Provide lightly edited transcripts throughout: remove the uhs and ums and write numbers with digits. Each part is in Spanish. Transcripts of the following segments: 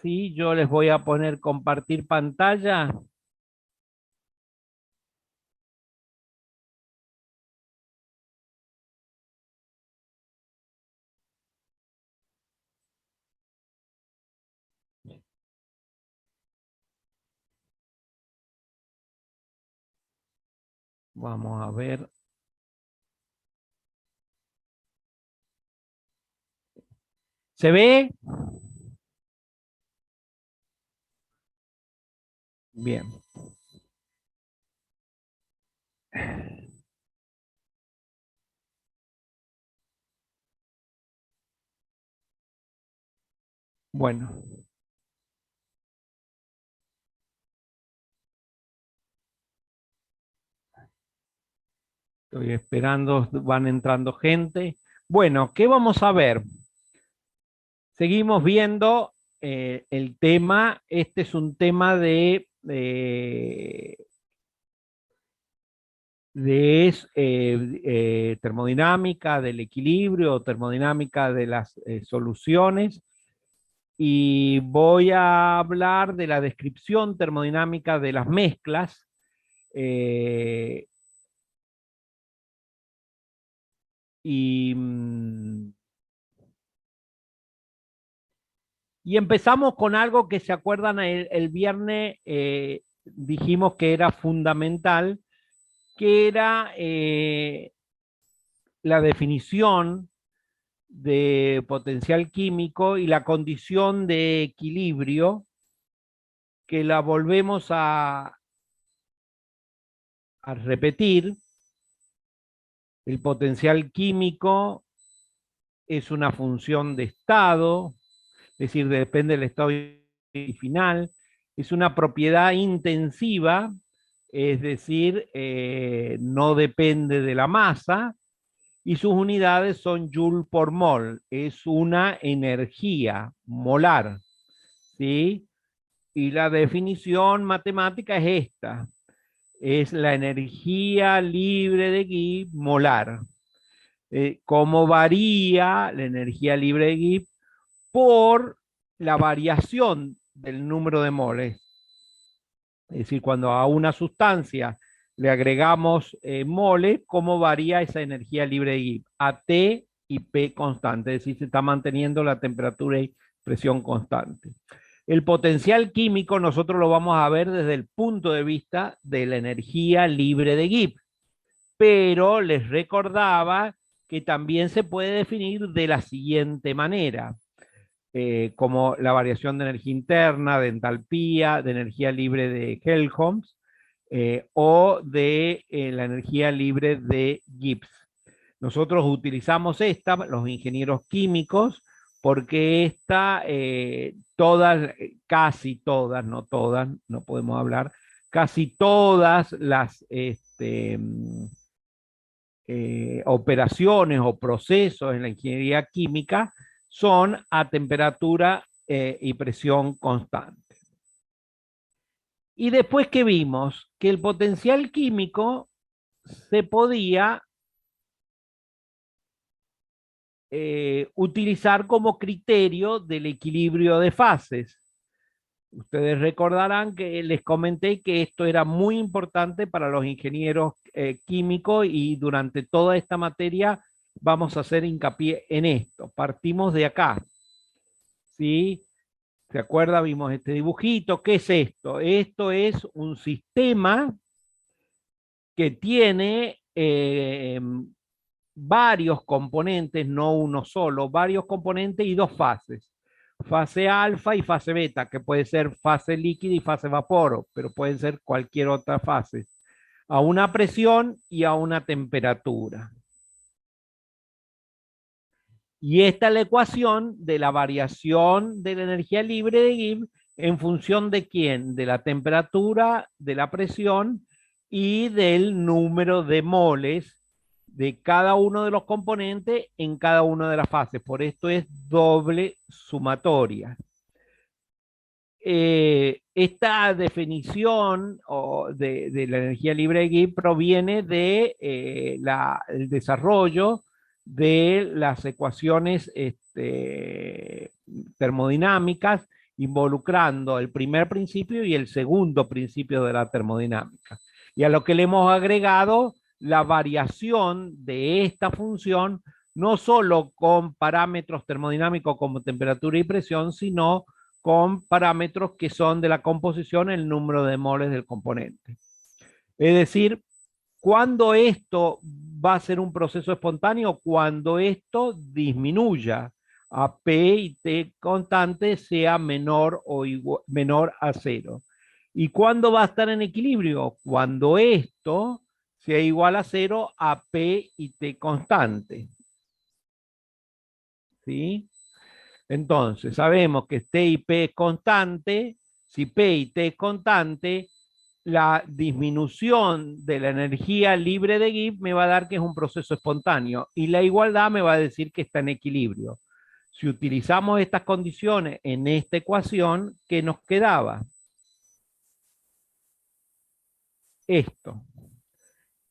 Sí, yo les voy a poner compartir pantalla. Vamos a ver. ¿Se ve? Bien. Bueno, estoy esperando, van entrando gente. Bueno, ¿qué vamos a ver? Seguimos viendo el tema. Este es un tema de termodinámica del equilibrio, termodinámica de las soluciones, y voy a hablar de la descripción termodinámica de las mezclas. eh, y, mm, y empezamos con algo que se acuerdan el viernes, dijimos que era fundamental, que era la definición de potencial químico y la condición de equilibrio, que la volvemos a repetir. El potencial químico es una función de estado, es decir, depende del estado final, es una propiedad intensiva, es decir, no depende de la masa, y sus unidades son joule por mol, es una energía molar, ¿sí? Y la definición matemática es esta, es la energía libre de Gibbs molar. ¿Cómo varía la energía libre de Gibbs? Por la variación del número de moles. Es decir, cuando a una sustancia le agregamos moles, ¿cómo varía esa energía libre de Gibbs? A T y P constante, es decir, se está manteniendo la temperatura y presión constante. El potencial químico nosotros lo vamos a ver desde el punto de vista de la energía libre de Gibbs, pero les recordaba que también se puede definir de la siguiente manera, como la variación de energía interna, de entalpía, de energía libre de Helmholtz, o de la energía libre de Gibbs. Nosotros utilizamos esta, los ingenieros químicos, porque esta, todas, casi todas, no todas, no podemos hablar, casi todas las operaciones o procesos en la ingeniería química son a temperatura y presión constante. Y después que vimos que el potencial químico se podía utilizar como criterio del equilibrio de fases. Ustedes recordarán que les comenté que esto era muy importante para los ingenieros químicos, y durante toda esta materia vamos a hacer hincapié en esto. Partimos de acá, ¿sí? ¿Se acuerda? Vimos este dibujito. ¿Qué es esto? Esto es un sistema que tiene varios componentes, no uno solo, varios componentes y dos fases. Fase alfa y fase beta, que puede ser fase líquida y fase vapor, pero pueden ser cualquier otra fase, a una presión y a una temperatura. Y esta es la ecuación de la variación de la energía libre de Gibbs en función de quién, de la temperatura, de la presión y del número de moles de cada uno de los componentes en cada una de las fases. Por esto es doble sumatoria. Esta definición de la energía libre de Gibbs proviene de el desarrollo de las ecuaciones termodinámicas involucrando el primer principio y el segundo principio de la termodinámica. Y a lo que le hemos agregado la variación de esta función, no solo con parámetros termodinámicos como temperatura y presión, sino con parámetros que son de la composición, el número de moles del componente. Es decir, cuando esto va a ser un proceso espontáneo, cuando esto disminuya a P y T constante sea menor o igual, menor a cero. ¿Y cuándo va a estar en equilibrio? Cuando esto sea igual a cero a P y T constante. ¿Sí? Entonces, sabemos que T y P es constante. Si P y T es constante, la disminución de la energía libre de Gibbs me va a dar que es un proceso espontáneo y la igualdad me va a decir que está en equilibrio. Si utilizamos estas condiciones en esta ecuación, ¿qué nos quedaba? Esto.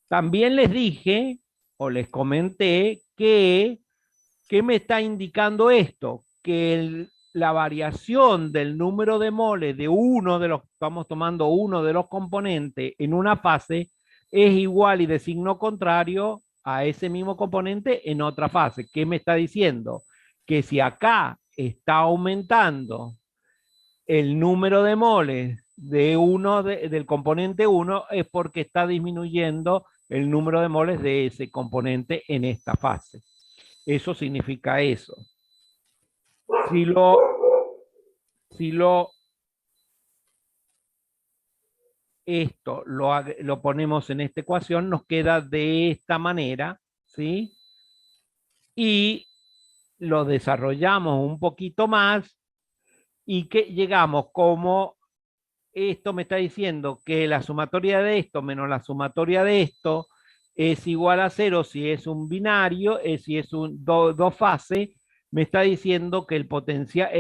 También les dije o les comenté que ¿qué me está indicando esto? Que la variación del número de moles de uno de los, estamos tomando uno de los componentes en una fase, es igual y de signo contrario a ese mismo componente en otra fase. ¿Qué me está diciendo? Que si acá está aumentando el número de moles de del componente 1 es porque está disminuyendo el número de moles de ese componente en esta fase. Eso significa eso. Si esto lo ponemos en esta ecuación, nos queda de esta manera, ¿sí? Y lo desarrollamos un poquito más y que llegamos como esto me está diciendo que la sumatoria de esto menos la sumatoria de esto es igual a cero si es un binario, si es un dos fases, me está diciendo que el potencial,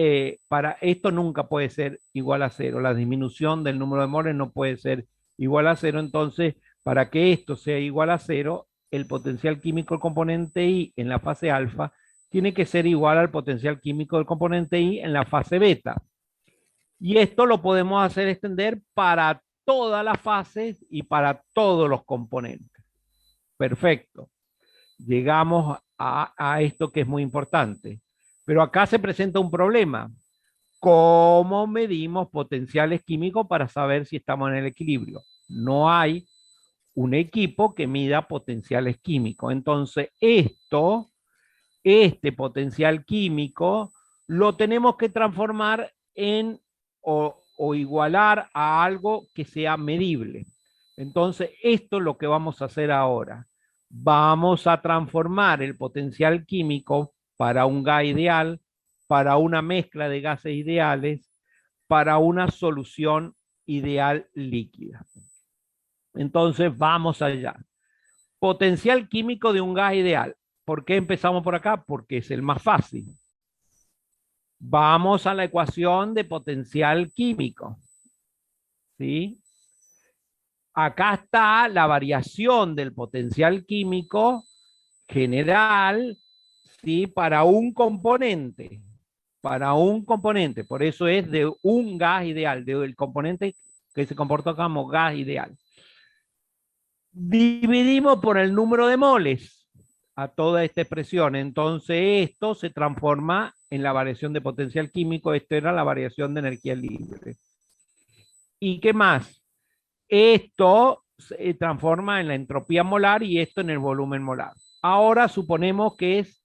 para esto nunca puede ser igual a cero, la disminución del número de moles no puede ser igual a cero, entonces para que esto sea igual a cero, el potencial químico del componente I en la fase alfa tiene que ser igual al potencial químico del componente I en la fase beta. Y esto lo podemos hacer extender para todas las fases y para todos los componentes. Perfecto. Llegamos a esto que es muy importante. Pero acá se presenta un problema. ¿Cómo medimos potenciales químicos para saber si estamos en el equilibrio? No hay un equipo que mida potenciales químicos. Entonces, este potencial químico, lo tenemos que transformar en o igualar a algo que sea medible. Entonces, esto es lo que vamos a hacer ahora. Vamos a transformar el potencial químico para un gas ideal, para una mezcla de gases ideales, para una solución ideal líquida. Entonces, vamos allá. Potencial químico de un gas ideal. ¿Por qué empezamos por acá? Porque es el más fácil. Vamos a la ecuación de potencial químico. ¿Sí? Acá está la variación del potencial químico general, ¿sí? Para un componente. Para un componente. Por eso es de un gas ideal, del componente que se comporta como gas ideal. Dividimos por el número de moles a toda esta expresión. Entonces esto se transforma en la variación de potencial químico. Esto era la variación de energía libre. ¿Y qué más? Esto se transforma en la entropía molar y esto en el volumen molar. Ahora suponemos que es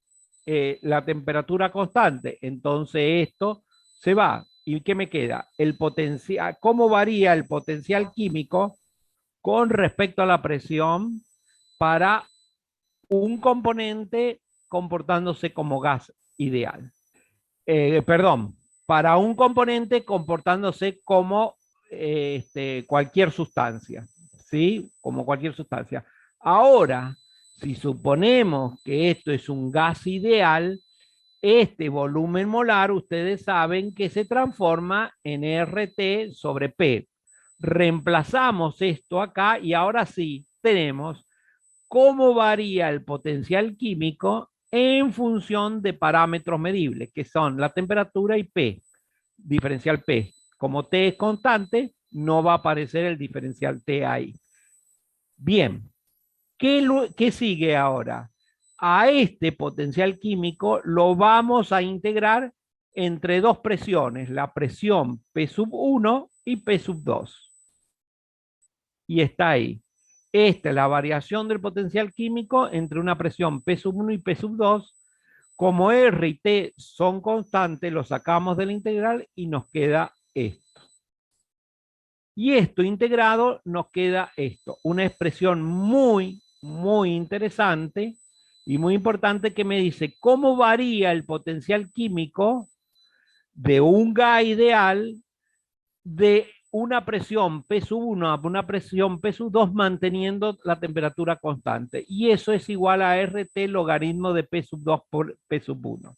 la temperatura constante. Entonces esto se va. ¿Y qué me queda? El potencial, ¿cómo varía el potencial químico con respecto a la presión para un componente comportándose como gas ideal? Perdón, para un componente comportándose como cualquier sustancia, ¿sí? Como cualquier sustancia. Ahora, si suponemos que esto es un gas ideal, este volumen molar, ustedes saben que se transforma en RT sobre P. Reemplazamos esto acá y ahora sí tenemos cómo varía el potencial químico en función de parámetros medibles, que son la temperatura y P. diferencial P. Como T es constante, no va a aparecer el diferencial T ahí. Bien, ¿qué sigue ahora? A este potencial químico lo vamos a integrar entre dos presiones, la presión P sub 1 y P sub 2. Y está ahí. Esta es la variación del potencial químico entre una presión P sub 1 y P sub 2. Como R y T son constantes, lo sacamos de la integral y nos queda esto. Y esto integrado nos queda esto, una expresión muy, muy interesante y muy importante que me dice cómo varía el potencial químico de un gas ideal de una presión P sub 1 a una presión P sub 2 manteniendo la temperatura constante. Y eso es igual a RT logaritmo de P sub 2 por P sub 1.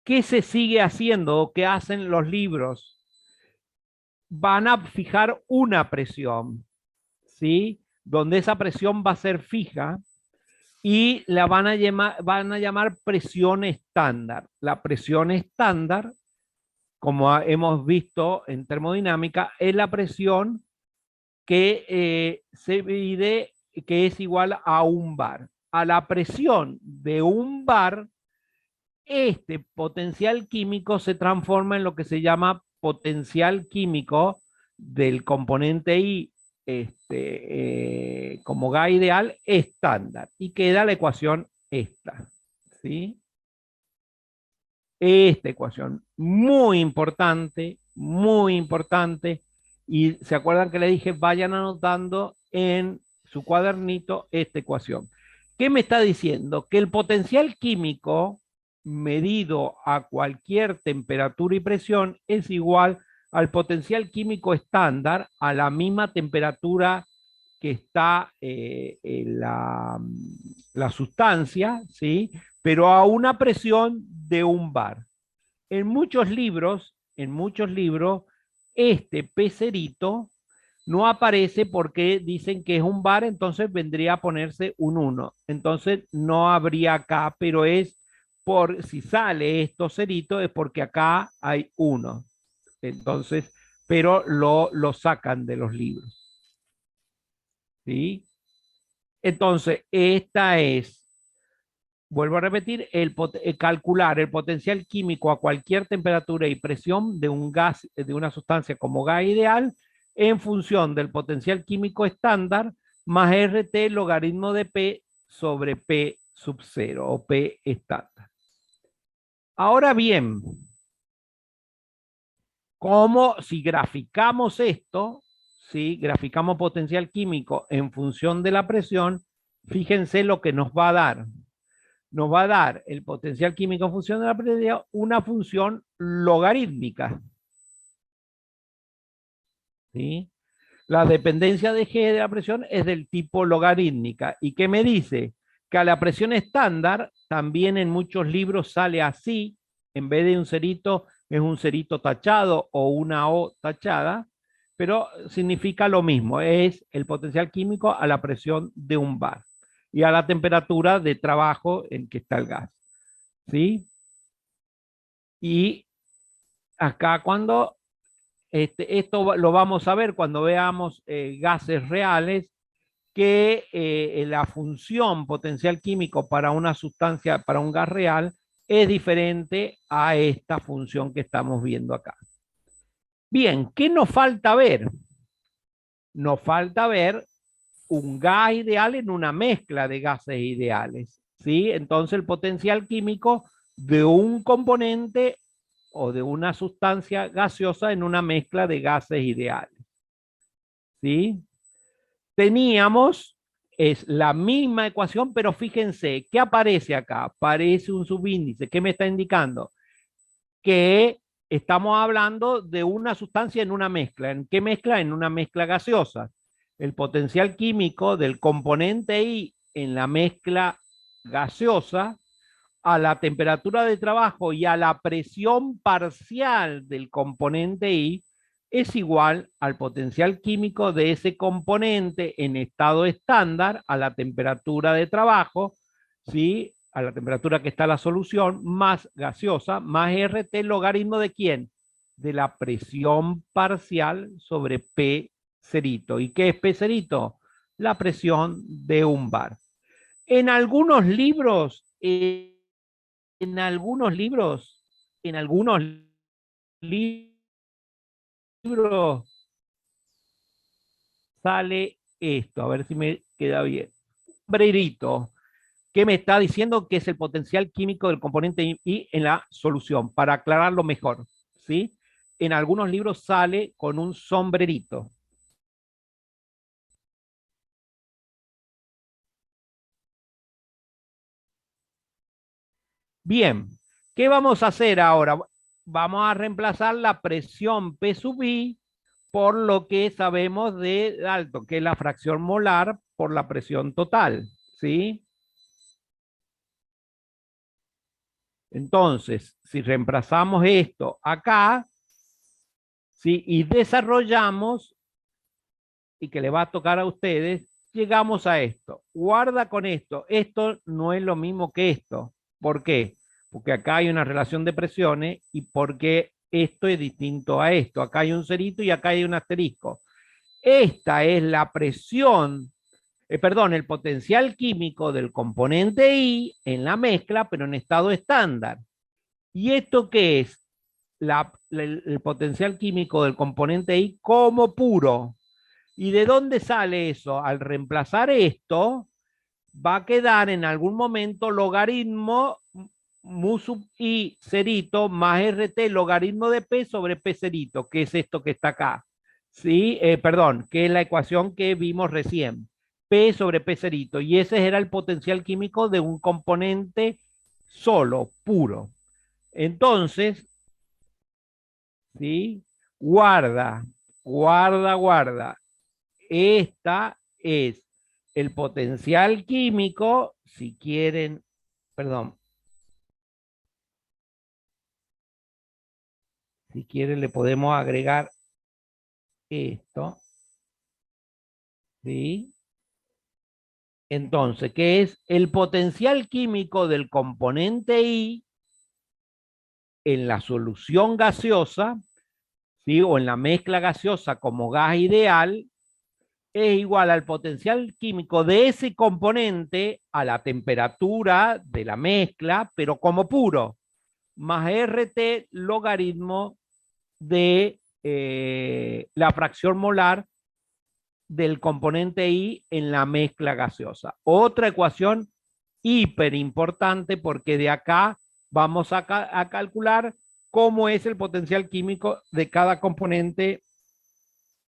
¿Qué se sigue haciendo o qué hacen los libros? Van a fijar una presión, ¿sí? Donde esa presión va a ser fija y la van a llamar presión estándar. La presión estándar, como hemos visto en termodinámica, es la presión que se mide, que es igual a un bar. A la presión de un bar, este potencial químico se transforma en lo que se llama potencial químico del componente I como gas ideal estándar y queda la ecuación esta, ¿sí? Esta ecuación muy importante, y se acuerdan que le dije vayan anotando en su cuadernito esta ecuación. ¿Qué me está diciendo? Que el potencial químico medido a cualquier temperatura y presión es igual al potencial químico estándar a la misma temperatura que está en la sustancia, ¿sí? Pero a una presión de un bar. En muchos libros, este pecerito no aparece porque dicen que es un bar, entonces vendría a ponerse un 1. Entonces no habría acá, pero es por si sale esto cerito, es porque acá hay 1. Entonces, pero lo sacan de los libros. ¿Sí? Entonces, esta es, vuelvo a repetir, calcular el potencial químico a cualquier temperatura y presión de un gas, de una sustancia como gas ideal, en función del potencial químico estándar más RT logaritmo de P sobre P sub 0 o P estándar. Ahora bien, como si graficamos esto, si graficamos potencial químico en función de la presión, fíjense lo que nos va a dar. Nos va a dar el potencial químico en función de la presión una función logarítmica. ¿Sí? La dependencia de G de la presión es del tipo logarítmica. ¿Y qué me dice? Que a la presión estándar también en muchos libros sale así, en vez de un cerito es un cerito tachado o una O tachada, pero significa lo mismo, es el potencial químico a la presión de un bar y a la temperatura de trabajo en que está el gas. ¿Sí? Y acá cuando esto lo vamos a ver cuando veamos gases reales, que la función potencial químico para una sustancia, para un gas real, es diferente a esta función que estamos viendo acá. Bien, ¿qué nos falta ver? Nos falta ver un gas ideal en una mezcla de gases ideales, ¿sí? Entonces el potencial químico de un componente o de una sustancia gaseosa en una mezcla de gases ideales, ¿sí? Teníamos, es la misma ecuación, pero fíjense, ¿qué aparece acá? Aparece un subíndice. ¿Qué me está indicando? Que estamos hablando de una sustancia en una mezcla. ¿En qué mezcla? En una mezcla gaseosa. El potencial químico del componente I en la mezcla gaseosa a la temperatura de trabajo y a la presión parcial del componente I es igual al potencial químico de ese componente en estado estándar a la temperatura de trabajo, ¿sí? a la temperatura que está la solución, más gaseosa, más RT, logaritmo de quién? De la presión parcial sobre P cerito. ¿Y qué es P cerito? La presión de un bar. En algunos libros, en algunos libros, en algunos libros sale esto, a ver si me queda bien. Brerito, ¿qué me está diciendo que es el potencial químico del componente I en la solución? Para aclararlo mejor, ¿sí? En algunos libros sale con un sombrerito. Bien, ¿qué vamos a hacer ahora? Vamos a reemplazar la presión P sub I por lo que sabemos de alto, que es la fracción molar por la presión total, ¿sí? Entonces, si reemplazamos esto acá, ¿sí? Y desarrollamos, y que le va a tocar a ustedes, llegamos a esto. Guarda con esto. Esto no es lo mismo que esto. ¿Por qué? Porque acá hay una relación de presiones y porque esto es distinto a esto. Acá hay un cerito y acá hay un asterisco. Esta es la presión, perdón, el potencial químico del componente I en la mezcla, pero en estado estándar. ¿Y esto qué es? El potencial químico del componente I como puro. ¿Y de dónde sale eso? Al reemplazar esto, va a quedar en algún momento logaritmo mu sub i cerito más rt logaritmo de p sobre p cerito, que es esto que está acá. Sí, perdón, que es la ecuación que vimos recién. P sobre p cerito. Y ese era el potencial químico de un componente solo, puro. Entonces, ¿sí? Guarda, guarda, guarda. Esta es el potencial químico, si quieren, perdón, si quieren le podemos agregar esto, ¿sí? Entonces, ¿qué es el potencial químico del componente I en la solución gaseosa, ¿sí? O en la mezcla gaseosa como gas ideal, es igual al potencial químico de ese componente a la temperatura de la mezcla, pero como puro, más RT logaritmo de la fracción molar del componente I en la mezcla gaseosa. Otra ecuación hiper importante porque de acá vamos a calcular cómo es el potencial químico de cada componente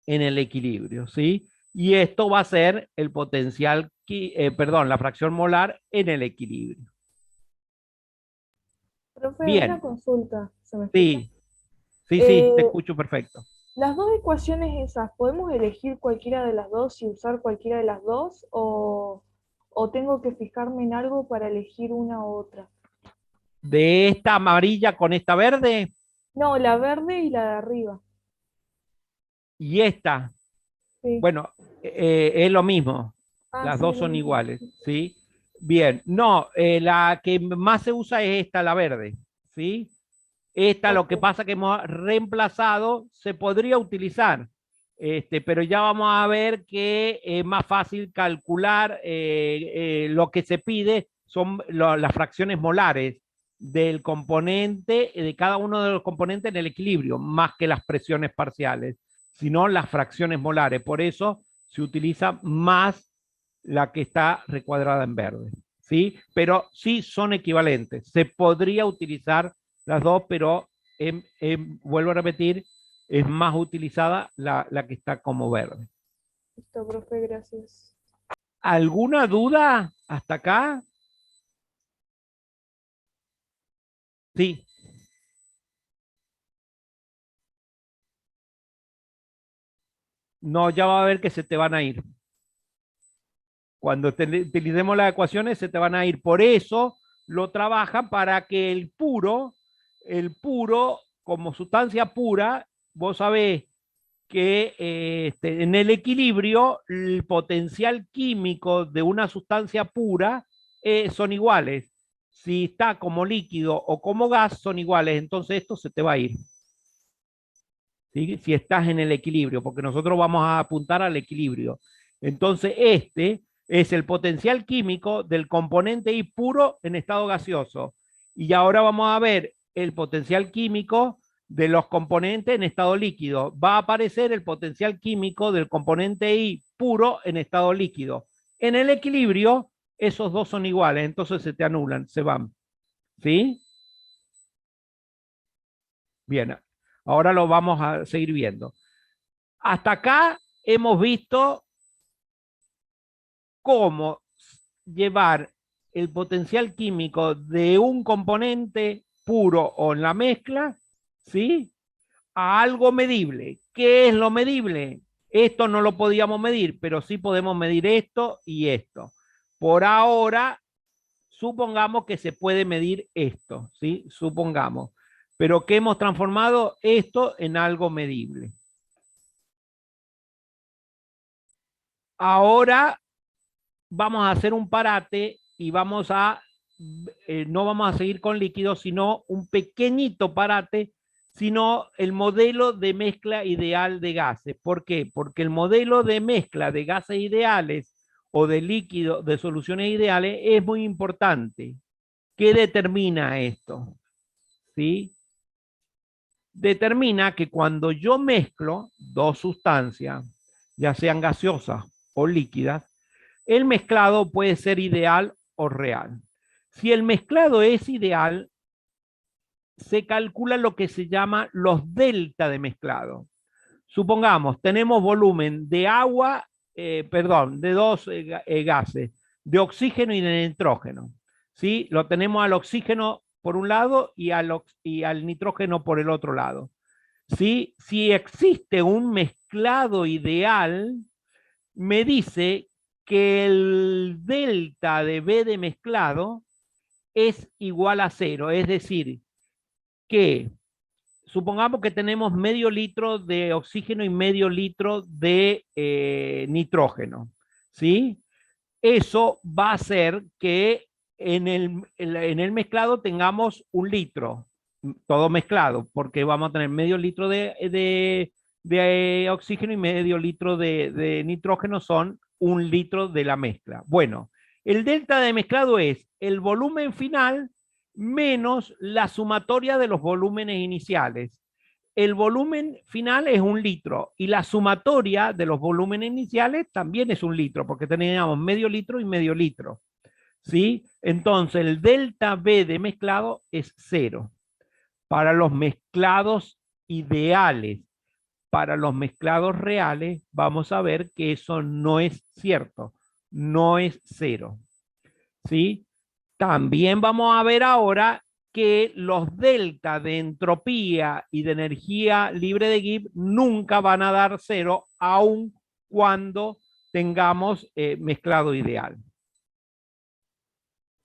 en el equilibrio, ¿sí? Y esto va a ser el potencial, perdón, la fracción molar en el equilibrio. Profe, una Bien, consulta, ¿se me escucha? sí, sí, sí, te Eh, escucho perfecto. las dos ecuaciones esas, ¿podemos elegir cualquiera de las dos y usar cualquiera de las dos? ¿O tengo que fijarme en algo para elegir una u otra? De esta amarilla con esta verde No, la verde y la de arriba. y esta, Sí. bueno, es lo mismo, Ah, las sí, dos es lo son mismo. iguales, ¿sí? Bien, no, la que más se usa es esta, la verde, ¿sí? Esta, lo que Ok. pasa que hemos reemplazado, se podría utilizar, pero ya vamos a ver que es más fácil calcular lo que se pide son las fracciones molares del componente, de cada uno de los componentes en el equilibrio, más que las presiones parciales, sino las fracciones molares. Por eso se utiliza más la que está recuadrada en verde, ¿sí? Pero sí son equivalentes. Se podría utilizar las dos, pero vuelvo a repetir, es más utilizada la que está como verde. Listo, profe, gracias. ¿Alguna duda hasta acá? Sí, no, ya va a ver que se te van a ir. Cuando utilicemos las ecuaciones se te van a ir. Por eso lo trabajan para que el puro como sustancia pura, vos sabés que en el equilibrio el potencial químico de una sustancia pura son iguales. si está como líquido o como gas son iguales, entonces esto se te va a ir. ¿Sí? Si estás en el equilibrio, porque nosotros vamos a apuntar al equilibrio. Entonces este es el potencial químico del componente I puro en estado gaseoso. Y ahora vamos a ver el potencial químico de los componentes en estado líquido. Va a aparecer el potencial químico del componente I puro en estado líquido. En el equilibrio, esos dos son iguales, entonces se te anulan, se van. ¿Sí? Bien, ahora lo vamos a seguir viendo. Hasta acá hemos visto cómo llevar el potencial químico de un componente puro o en la mezcla, ¿sí? A algo medible. ¿Qué es lo medible? Esto no lo podíamos medir, pero sí podemos medir esto y esto. Por ahora, supongamos que se puede medir esto, ¿sí? Supongamos. Pero que hemos transformado esto en algo medible. Ahora vamos a hacer un parate y vamos a, no vamos a seguir con líquidos, sino un pequeñito parate, sino el modelo de mezcla ideal de gases. ¿Por qué? Porque el modelo de mezcla de gases ideales o de líquidos, de soluciones ideales, es muy importante. ¿Qué determina esto? ¿Sí? Determina que cuando yo mezclo dos sustancias, ya sean gaseosas o líquidas, el mezclado puede ser ideal o real. Si el mezclado es ideal, se calcula lo que se llama los delta de mezclado. Supongamos, tenemos volumen de agua, de dos gases, de oxígeno y de nitrógeno. ¿Sí? Lo tenemos al oxígeno por un lado y al nitrógeno por el otro lado. ¿Sí? Si existe un mezclado ideal, me dice que el delta de B de mezclado es igual a cero, es decir, que supongamos que tenemos medio litro de oxígeno y medio litro de nitrógeno, ¿sí? Eso va a hacer que en el mezclado tengamos un litro, todo mezclado, porque vamos a tener medio litro de oxígeno y medio litro de nitrógeno, son un litro de la mezcla. Bueno, el delta de mezclado es el volumen final menos la sumatoria de los volúmenes iniciales. El volumen final es un litro y la sumatoria de los volúmenes iniciales también es un litro, porque teníamos medio litro y medio litro. ¿Sí? Entonces el delta B de mezclado es cero. Para los mezclados ideales, para los mezclados reales, vamos a ver que eso no es cierto, no es cero. ¿Sí? También vamos a ver ahora que los delta de entropía y de energía libre de Gibbs nunca van a dar cero, aun cuando tengamos mezclado ideal.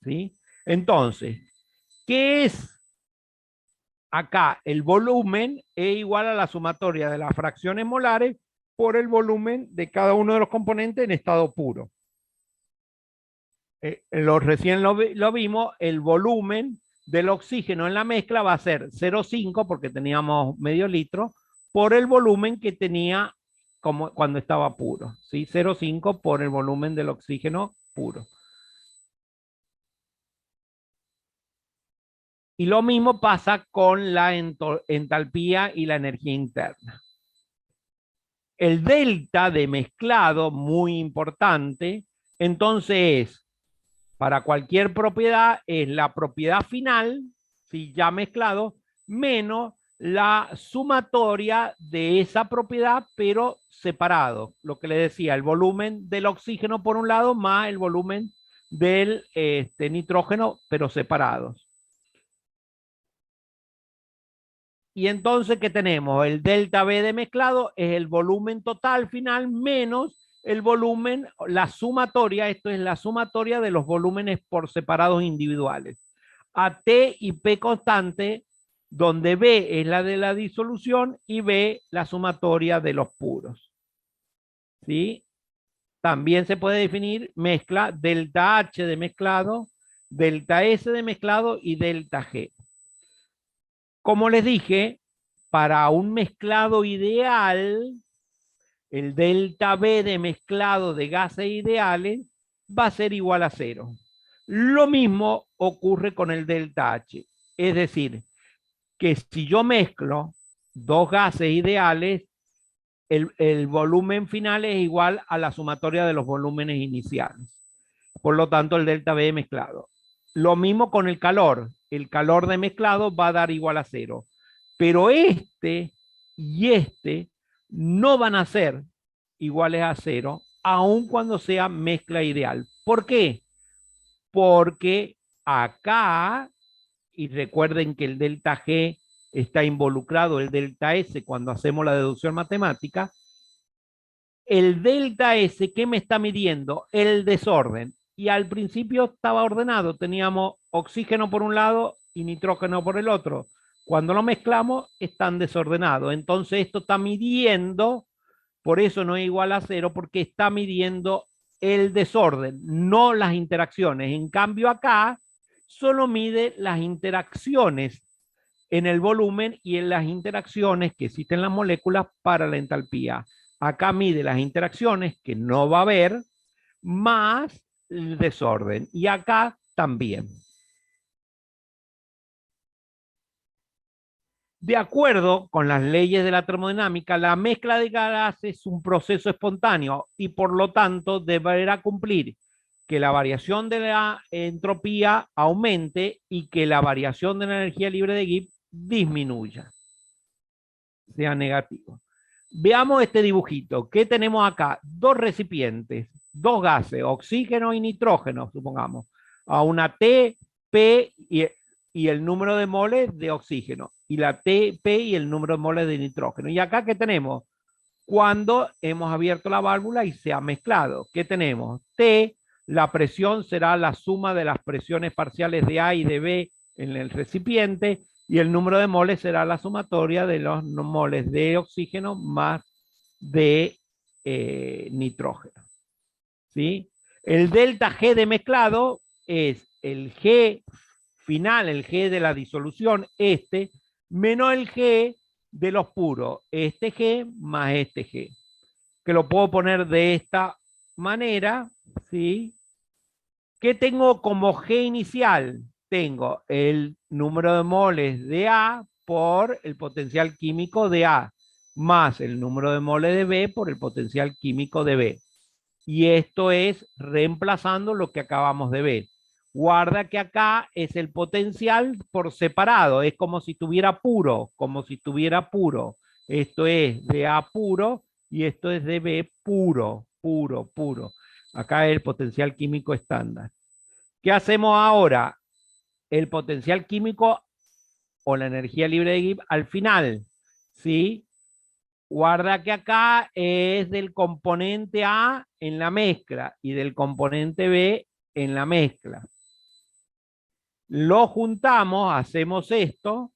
¿Sí? Entonces, ¿qué es acá? El volumen es igual a la sumatoria de las fracciones molares por el volumen de cada uno de los componentes en estado puro. Recién lo vimos, el volumen del oxígeno en la mezcla va a ser 0,5 porque teníamos medio litro por el volumen que tenía como cuando estaba puro, ¿sí? 0,5 por el volumen del oxígeno puro. Y lo mismo pasa con la entalpía y la energía interna. El delta de mezclado, muy importante, entonces es, para cualquier propiedad, es la propiedad final, si ya mezclado, menos la sumatoria de esa propiedad, pero separado. Lo que le decía, el volumen del oxígeno por un lado, más el volumen del nitrógeno, pero separados. Y entonces, ¿qué tenemos? El delta B de mezclado es el volumen total final menos el volumen, la sumatoria, esto es la sumatoria de los volúmenes por separados individuales. A T y P constante, donde B es la de la disolución y B la sumatoria de los puros. ¿Sí? También se puede definir mezcla delta H de mezclado delta S de mezclado y delta G. Como les dije, para un mezclado ideal, el delta B de mezclado de gases ideales va a ser igual a 0. Lo mismo ocurre con el delta H. Es decir, que si yo mezclo dos gases ideales, el volumen final es igual a la sumatoria de los volúmenes iniciales. Por lo tanto, el delta B mezclado. Lo mismo con el calor. El calor de mezclado va a dar igual a 0. Pero este y este no van a ser iguales a 0, aun cuando sea mezcla ideal. ¿Por qué? Porque acá, y recuerden que el delta G está involucrado, el delta S, cuando hacemos la deducción matemática, el delta S, ¿qué me está midiendo? El desorden. Y al principio estaba ordenado, teníamos oxígeno por un lado y nitrógeno por el otro. Cuando lo mezclamos, están desordenados. Entonces esto está midiendo, por eso no es igual a 0, porque está midiendo el desorden, no las interacciones. En cambio acá, solo mide las interacciones en el volumen y en las interacciones que existen en las moléculas para la entalpía. Acá mide las interacciones que no va a haber, más el desorden. Y acá también. De acuerdo con las leyes de la termodinámica, la mezcla de gases es un proceso espontáneo y por lo tanto deberá cumplir que la variación de la entropía aumente y que la variación de la energía libre de Gibbs disminuya, sea negativo. Veamos este dibujito. ¿Qué tenemos acá? Dos recipientes, dos gases, oxígeno y nitrógeno, supongamos, a una T, P y el número de moles de oxígeno, y la T, P y el número de moles de nitrógeno. ¿Y acá qué tenemos? Cuando hemos abierto la válvula y se ha mezclado. ¿Qué tenemos? T, la presión será la suma de las presiones parciales de A y de B en el recipiente, y el número de moles será la sumatoria de los moles de oxígeno más de nitrógeno. ¿Sí? El delta G de mezclado es el G final, el G de la disolución, menos el G de los puros, este G más este G, que lo puedo poner de esta manera, ¿sí? ¿Qué tengo como G inicial? Tengo el número de moles de A por el potencial químico de A, más el número de moles de B por el potencial químico de B. Y esto es reemplazando lo que acabamos de ver. Guarda que acá es el potencial por separado, es como si tuviera puro, como si tuviera puro. Esto es de A puro y esto es de B puro, puro, puro. Acá es el potencial químico estándar. ¿Qué hacemos ahora? El potencial químico o la energía libre de Gibbs al final, ¿sí? Guarda que acá es del componente A en la mezcla y del componente B en la mezcla. Lo juntamos, hacemos esto,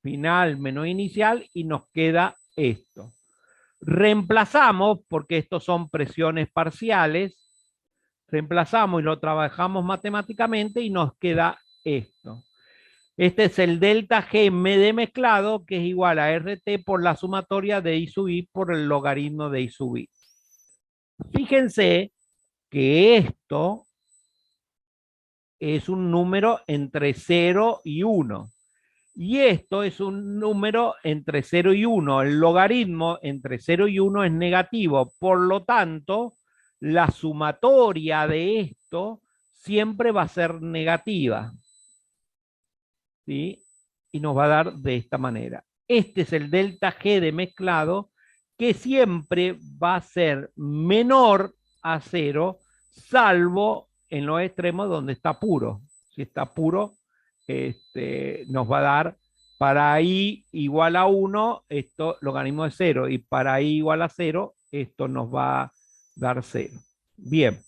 final menos inicial, y nos queda esto. Reemplazamos, porque estos son presiones parciales, reemplazamos y lo trabajamos matemáticamente y nos queda esto. Este es el delta G de mezclado, que es igual a RT por la sumatoria de I sub I por el logaritmo de I sub I. Fíjense que esto es un número entre 0 y 1. Y esto es un número entre 0 y 1. El logaritmo entre 0 y 1 es negativo. Por lo tanto, la sumatoria de esto siempre va a ser negativa. ¿Sí? Y nos va a dar de esta manera. Este es el delta G de mezclado, que siempre va a ser menor a 0, salvo en los extremos donde está puro. Si está puro, nos va a dar para I igual a 1, esto logaritmo de 0, y para I igual a 0, esto nos va a dar 0. Bien.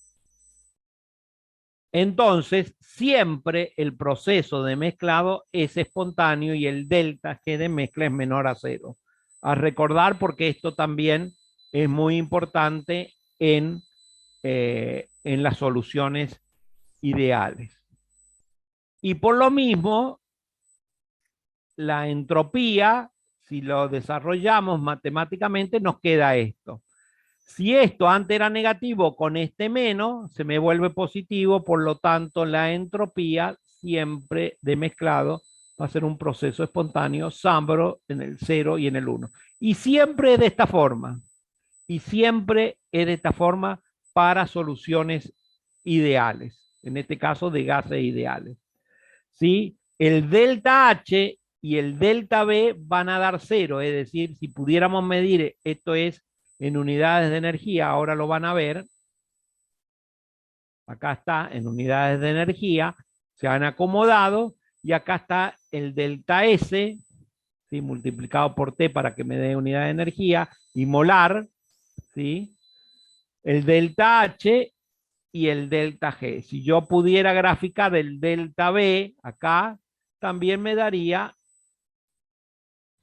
Entonces, siempre el proceso de mezclado es espontáneo y el delta G de mezcla es menor a 0. A recordar, porque esto también es muy importante en las soluciones ideales. Y por lo mismo, la entropía, si lo desarrollamos matemáticamente, nos queda esto. Si esto antes era negativo con este menos, se me vuelve positivo, por lo tanto la entropía siempre de mezclado va a ser un proceso espontáneo, Sambro en el 0 y en el 1. Y siempre es de esta forma. Y siempre es de esta forma para soluciones ideales. En este caso de gases ideales. ¿Sí? El delta H y el delta B van a dar 0. Es decir, si pudiéramos medir, esto es en unidades de energía, ahora lo van a ver. Acá está en unidades de energía, se han acomodado y acá está el delta S, ¿sí? Multiplicado por T para que me dé unidad de energía, y molar, ¿sí? El delta H y el delta G. Si yo pudiera graficar el delta B acá, también me daría,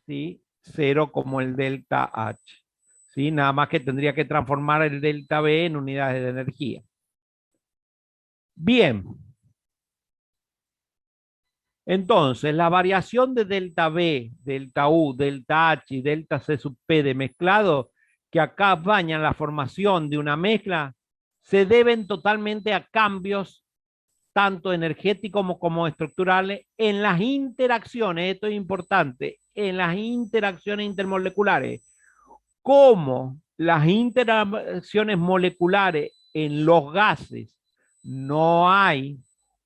¿sí? 0 como el delta H. ¿Sí? Nada más que tendría que transformar el delta B en unidades de energía. Bien. Entonces, la variación de delta B, delta U, delta H y delta C sub P de mezclado, que acá bañan la formación de una mezcla, se deben totalmente a cambios tanto energéticos como estructurales en las interacciones, esto es importante, en las interacciones intermoleculares, como las interacciones moleculares en los gases no hay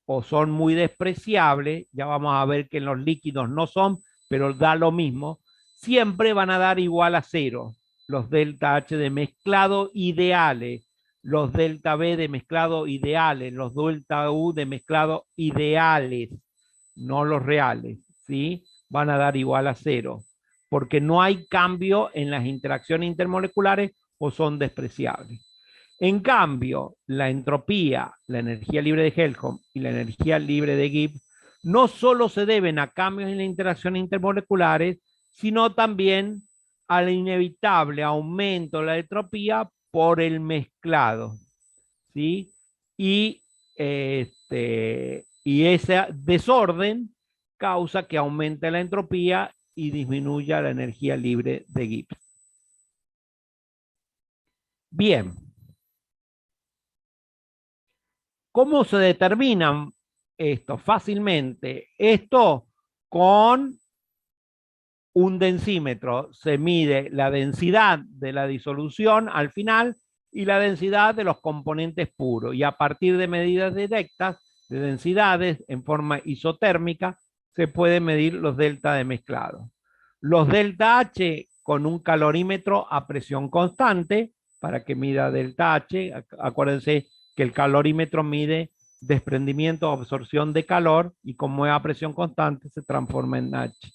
o son muy despreciables, ya vamos a ver que en los líquidos no son, pero da lo mismo, siempre van a dar igual a 0 los delta H de mezclado ideales, los delta B de mezclado ideales, los delta U de mezclado ideales, no los reales, ¿sí? Van a dar igual a 0, porque no hay cambio en las interacciones intermoleculares o son despreciables. En cambio, la entropía, la energía libre de Helmholtz y la energía libre de Gibbs no solo se deben a cambios en las interacciones intermoleculares, sino también al inevitable aumento de la entropía por el mezclado, ¿sí? Y ese desorden causa que aumente la entropía y disminuya la energía libre de Gibbs. Bien. ¿Cómo se determinan esto? Fácilmente. Esto con un densímetro. Se mide la densidad de la disolución al final y la densidad de los componentes puros. Y a partir de medidas directas de densidades en forma isotérmica, se puede medir los delta de mezclado. Los delta H con un calorímetro a presión constante, para que mida delta H. Acuérdense que el calorímetro mide desprendimiento o absorción de calor y como es a presión constante se transforma en H.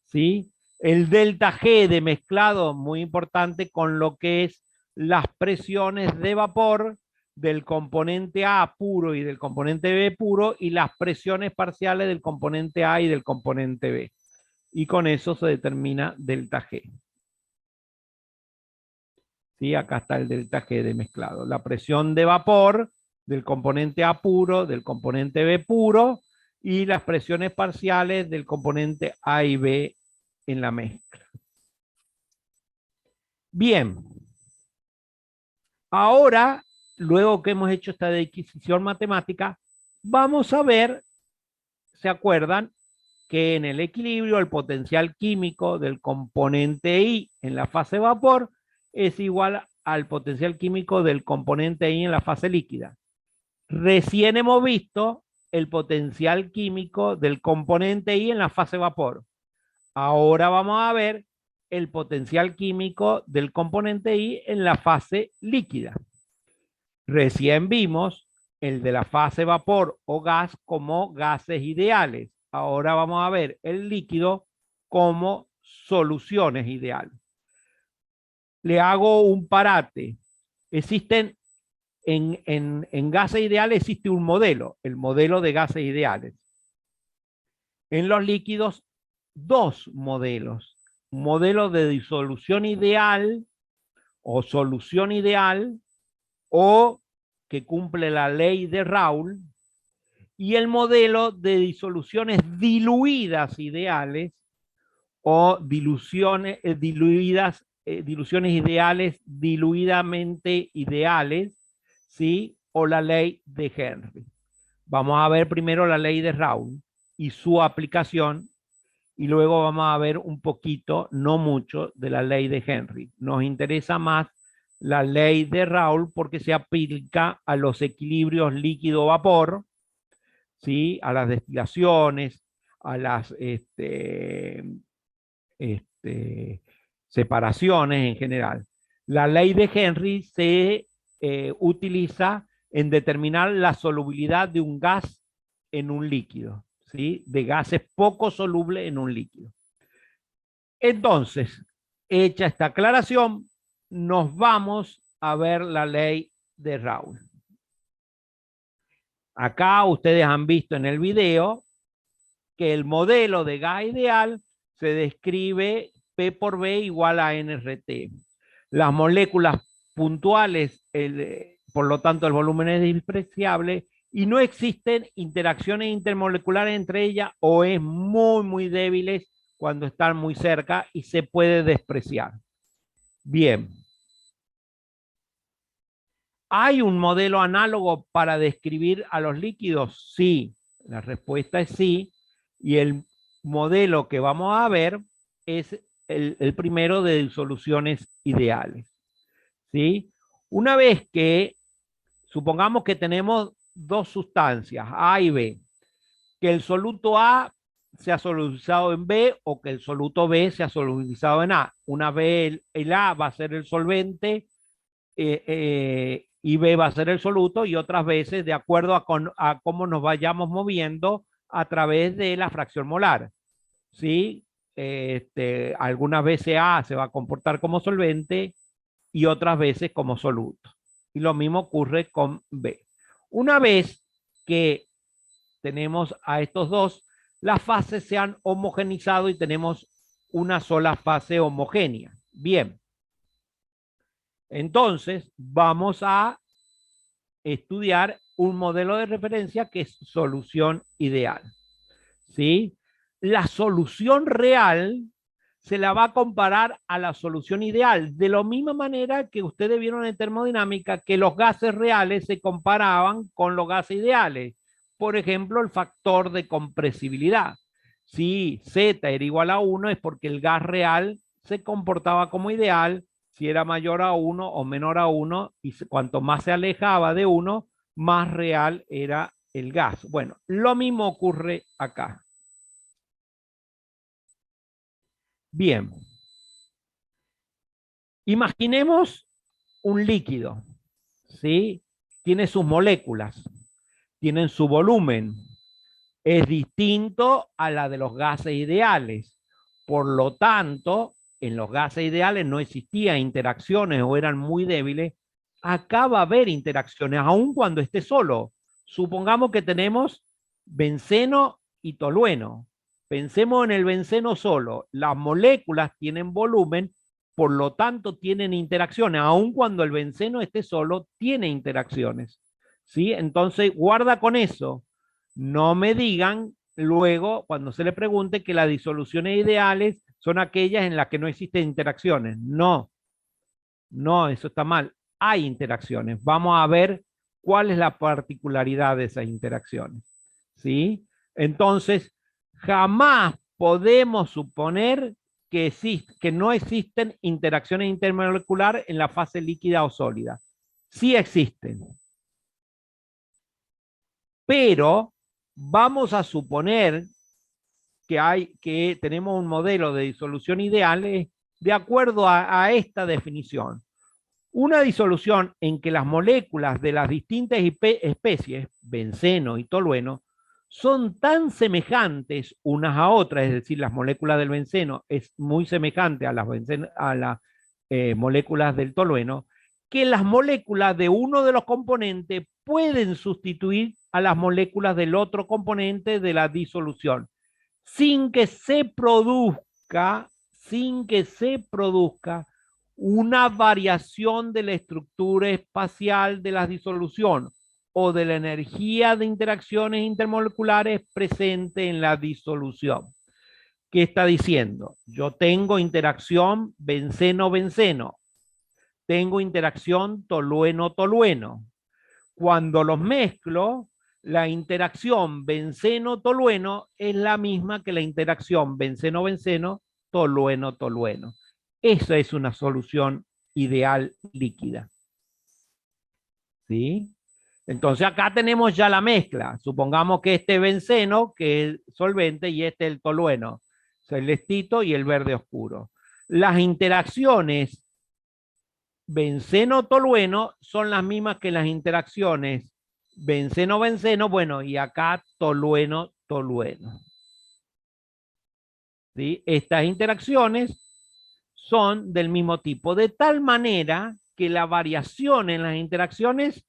¿Sí? El delta G de mezclado, muy importante, con lo que es las presiones de vapor del componente A puro y del componente B puro y las presiones parciales del componente A y del componente B. Y con eso se determina delta G. ¿Sí? Acá está el delta G de mezclado. La presión de vapor del componente A puro, del componente B puro y las presiones parciales del componente A y B en la mezcla. Bien. Ahora, luego que hemos hecho esta adquisición matemática, vamos a ver, ¿se acuerdan? Que en el equilibrio el potencial químico del componente I en la fase vapor es igual al potencial químico del componente I en la fase líquida. Recién hemos visto el potencial químico del componente I en la fase vapor. Ahora vamos a ver el potencial químico del componente I en la fase líquida. Recién vimos el de la fase vapor o gas como gases ideales. Ahora vamos a ver el líquido como soluciones ideales. Le hago un parate. Existen en gases ideales existe un modelo, el modelo de gases ideales. En los líquidos, dos modelos. Un modelo de disolución ideal o solución ideal o que cumple la ley de Raoult, y el modelo de disoluciones diluidas ideales o diluciones ideales diluidamente ideales, ¿sí? O la ley de Henry. Vamos a ver primero la ley de Raoult y su aplicación, y luego vamos a ver un poquito, no mucho, de la ley de Henry. Nos interesa más la ley de Raoult porque se aplica a los equilibrios líquido-vapor, ¿sí? A las destilaciones, a las separaciones en general. La ley de Henry se utiliza en determinar la solubilidad de un gas en un líquido, ¿sí? De gases poco solubles en un líquido. Entonces, hecha esta aclaración, nos vamos a ver la ley de Raoult. Acá ustedes han visto en el video que el modelo de gas ideal se describe P por B igual a NRT. Las moléculas puntuales, por lo tanto el volumen es despreciable y no existen interacciones intermoleculares entre ellas o es muy débiles cuando están muy cerca y se puede despreciar. Bien. ¿Hay un modelo análogo para describir a los líquidos? Sí, la respuesta es sí. Y el modelo que vamos a ver es el primero de disoluciones ideales. ¿Sí? Una vez que, supongamos que tenemos dos sustancias, A y B, que el soluto A se ha solubilizado en B o que el soluto B se ha solubilizado en A. Una vez el A va a ser el solvente y B va a ser el soluto y otras veces de acuerdo a cómo nos vayamos moviendo a través de la fracción molar. ¿Sí? Algunas veces A se va a comportar como solvente y otras veces como soluto. Y lo mismo ocurre con B. Una vez que tenemos a estos dos, las fases se han homogenizado y tenemos una sola fase homogénea. Bien. Entonces, vamos a estudiar un modelo de referencia que es solución ideal. ¿Sí? La solución real se la va a comparar a la solución ideal, de la misma manera que ustedes vieron en termodinámica que los gases reales se comparaban con los gases ideales. Por ejemplo, el factor de compresibilidad. Si Z era igual a 1 es porque el gas real se comportaba como ideal, si era mayor a 1 o menor a 1, y cuanto más se alejaba de 1, más real era el gas. Bueno, lo mismo ocurre acá. Bien. Imaginemos un líquido, ¿sí? Tiene sus moléculas, tienen su volumen, es distinto a la de los gases ideales. Por lo tanto, en los gases ideales no existían interacciones o eran muy débiles. Acá va a haber interacciones, aun cuando esté solo. Supongamos que tenemos benceno y tolueno. Pensemos en el benceno solo. Las moléculas tienen volumen, por lo tanto tienen interacciones. Aun cuando el benceno esté solo, tiene interacciones. ¿Sí? Entonces, guarda con eso. No me digan luego, cuando se le pregunte, que las disoluciones ideales son aquellas en las que no existen interacciones. No, no, eso está mal. Hay interacciones. Vamos a ver cuál es la particularidad de esas interacciones. ¿Sí? Entonces, jamás podemos suponer que no existen interacciones intermoleculares en la fase líquida o sólida. Sí existen. Pero vamos a suponer que tenemos un modelo de disolución ideal de acuerdo a esta definición. Una disolución en que las moléculas de las distintas especies, benceno y tolueno, son tan semejantes unas a otras, es decir, las moléculas del benceno es muy semejante a las moléculas del tolueno, que las moléculas de uno de los componentes pueden sustituir a las moléculas del otro componente de la disolución, sin que se produzca una variación de la estructura espacial de la disolución. o de la energía de interacciones intermoleculares presente en la disolución. ¿Qué está diciendo? Yo tengo interacción benceno-benceno, tengo interacción tolueno-tolueno. Cuando los mezclo, la interacción benceno-tolueno es la misma que la interacción benceno-benceno, tolueno-tolueno. Esa es una solución ideal líquida. ¿Sí? Entonces acá tenemos ya la mezcla. Supongamos que este benceno, que es solvente, y este el tolueno, celestito y el verde oscuro. Las interacciones benceno-tolueno son las mismas que las interacciones benceno-benceno, bueno, y acá tolueno-tolueno. ¿Sí? Estas interacciones son del mismo tipo, de tal manera que la variación en las interacciones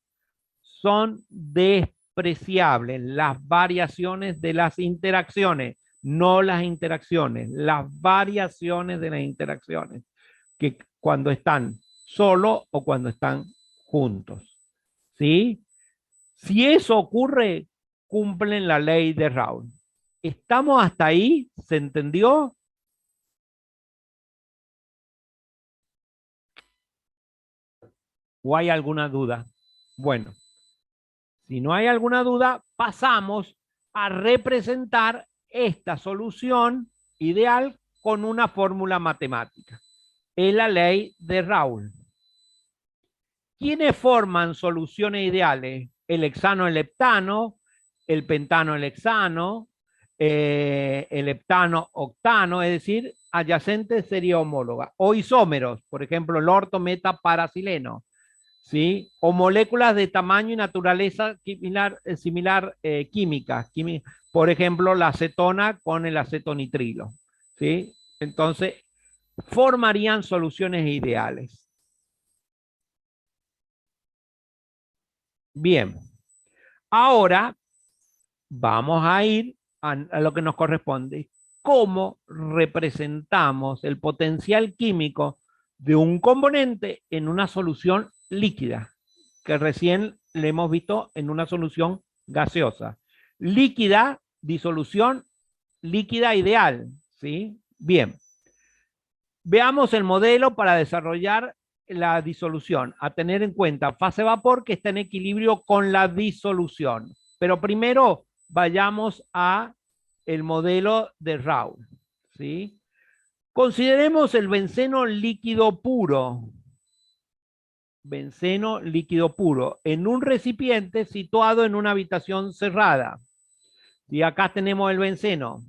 son despreciables. Las variaciones de las interacciones, no las interacciones, las variaciones de las interacciones, que cuando están solo o cuando están juntos. ¿Sí? Si eso ocurre, cumplen la ley de Raoult. ¿Estamos hasta ahí? ¿Se entendió? ¿O hay alguna duda? Bueno, si no hay alguna duda, pasamos a representar esta solución ideal con una fórmula matemática. Es la ley de Raoult. ¿Quiénes forman soluciones ideales? El hexano, el heptano, el pentano, el hexano, el heptano, octano, es decir, adyacentes sería homóloga. O isómeros, por ejemplo, el orto, meta, parasileno. ¿Sí? O moléculas de tamaño y naturaleza similar química. Por ejemplo, la acetona con el acetonitrilo. ¿Sí? Entonces, formarían soluciones ideales. Bien, ahora vamos a ir a lo que nos corresponde. ¿Cómo representamos el potencial químico de un componente en una solución líquida? Que recién le hemos visto en una solución gaseosa. Líquida, disolución líquida ideal. ¿Sí? Bien. Veamos el modelo para desarrollar la disolución. A tener en cuenta, fase vapor que está en equilibrio con la disolución. Pero primero vayamos a el modelo de Raoult. ¿Sí? Consideremos el benceno líquido puro. Benceno líquido puro en un recipiente situado en una habitación cerrada. Y acá tenemos el benceno.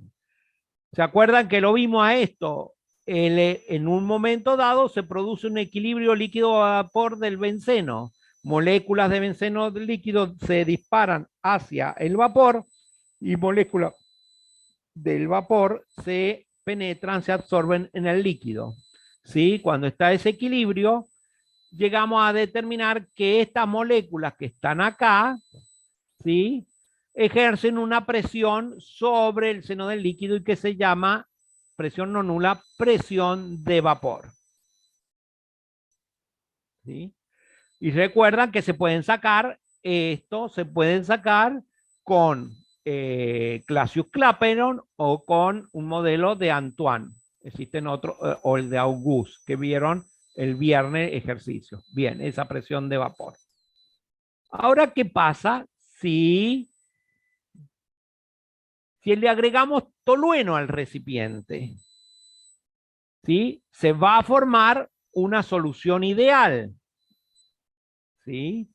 ¿Se acuerdan que lo vimos a esto? En un momento dado se produce un equilibrio líquido-vapor del benceno. Moléculas de benceno líquido se disparan hacia el vapor y moléculas del vapor se penetran, se absorben en el líquido. ¿Sí? Cuando está ese equilibrio, llegamos a determinar que estas moléculas que están acá, ¿sí? Ejercen una presión sobre el seno del líquido y que se llama presión no nula, presión de vapor. ¿Sí? Y recuerdan que se pueden sacar con Clausius-Clapeyron o con un modelo de Antoine. Existen otros, o el de Auguste, que vieron el viernes ejercicio. Bien, esa presión de vapor. Ahora, ¿qué pasa si le agregamos tolueno al recipiente? ¿Sí? Se va a formar una solución ideal. ¿Sí?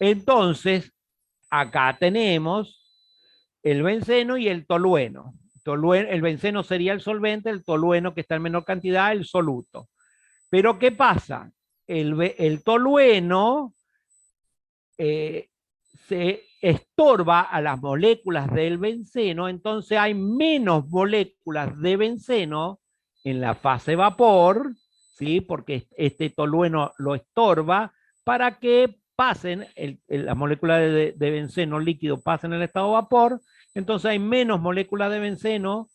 Entonces, acá tenemos el benceno y el tolueno. El benceno sería el solvente, el tolueno, que está en menor cantidad, el soluto. Pero ¿qué pasa? El tolueno se estorba a las moléculas del benceno, entonces hay menos moléculas de benceno en la fase vapor, ¿sí? Porque este tolueno lo estorba para que pasen, las moléculas de benceno líquido pasen al estado vapor, entonces hay menos moléculas de benceno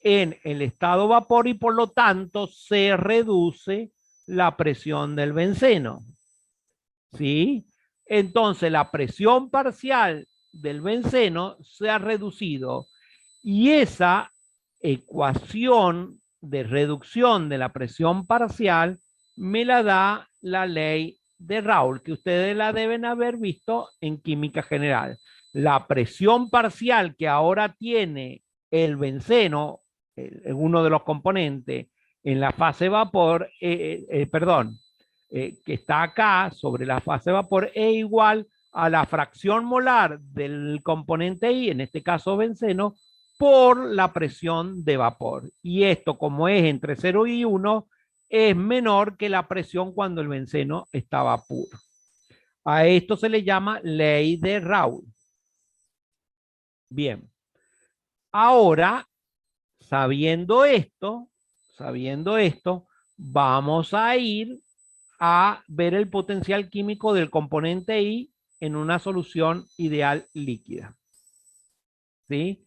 en el estado vapor y por lo tanto se reduce la presión del benceno. ¿Sí? entonces la presión parcial del benceno se ha reducido y esa ecuación de reducción de la presión parcial me la da la ley de Raoult, que ustedes la deben haber visto en química general. La presión parcial que ahora tiene el benceno, uno de los componentes, en la fase vapor, que está acá sobre la fase vapor, es igual a la fracción molar del componente I, en este caso benceno, por la presión de vapor. Y esto, como es entre 0 y 1, es menor que la presión cuando el benceno estaba puro. A esto se le llama ley de Raoult. Bien. Ahora, sabiendo esto, vamos a ir a ver el potencial químico del componente I en una solución ideal líquida. ¿Sí?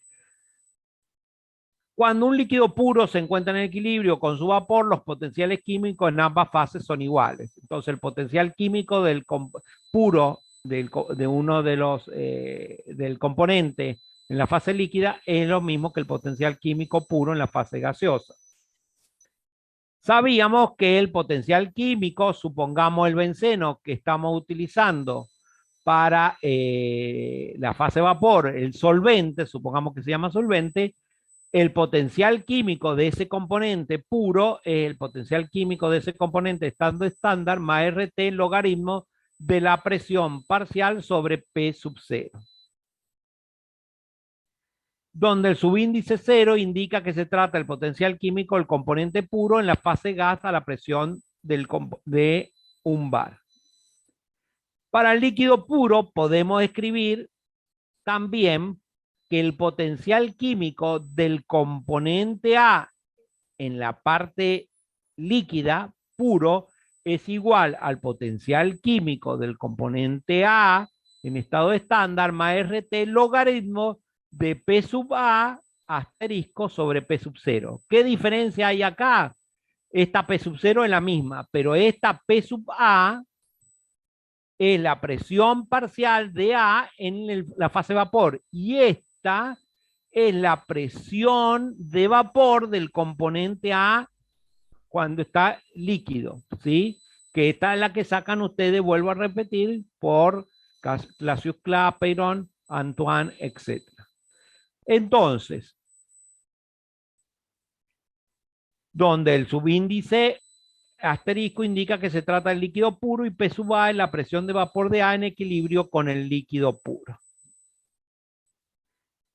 Cuando un líquido puro se encuentra en equilibrio con su vapor, los potenciales químicos en ambas fases son iguales. Entonces, el potencial químico del puro de uno de los del componente en la fase líquida es lo mismo que el potencial químico puro en la fase gaseosa. Sabíamos que el potencial químico, supongamos el benceno que estamos utilizando para la fase vapor, el solvente, supongamos que se llama solvente, el potencial químico de ese componente puro es el potencial químico de ese componente estando estándar más RT logaritmo de la presión parcial sobre P sub 0. Donde el subíndice 0 indica que se trata del potencial químico del componente puro en la fase gas a la presión de un bar. Para el líquido puro podemos escribir también que el potencial químico del componente A en la parte líquida puro es igual al potencial químico del componente A en estado estándar más RT logaritmo de P sub A asterisco sobre P sub 0. ¿Qué diferencia hay acá? Esta P sub 0 es la misma, pero esta P sub A es la presión parcial de A en la fase vapor y esta es la presión de vapor del componente A cuando está líquido, ¿sí? Que esta es la que sacan ustedes, vuelvo a repetir, por Clapeyron, Antoine, etc. Entonces, donde el subíndice asterisco indica que se trata del líquido puro y P sub A es la presión de vapor de A en equilibrio con el líquido puro.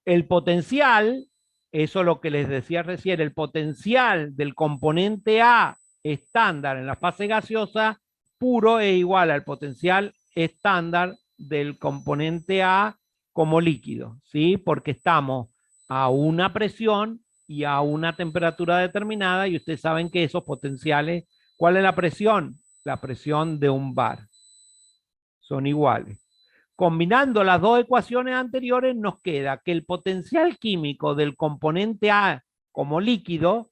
El potencial, eso es lo que les decía recién, el potencial del componente A estándar en la fase gaseosa puro es igual al potencial estándar del componente A como líquido, ¿sí? Porque estamos a una presión y a una temperatura determinada y ustedes saben que esos potenciales, ¿cuál es la presión? La presión de un bar. Son iguales. Combinando las dos ecuaciones anteriores nos queda que el potencial químico del componente A como líquido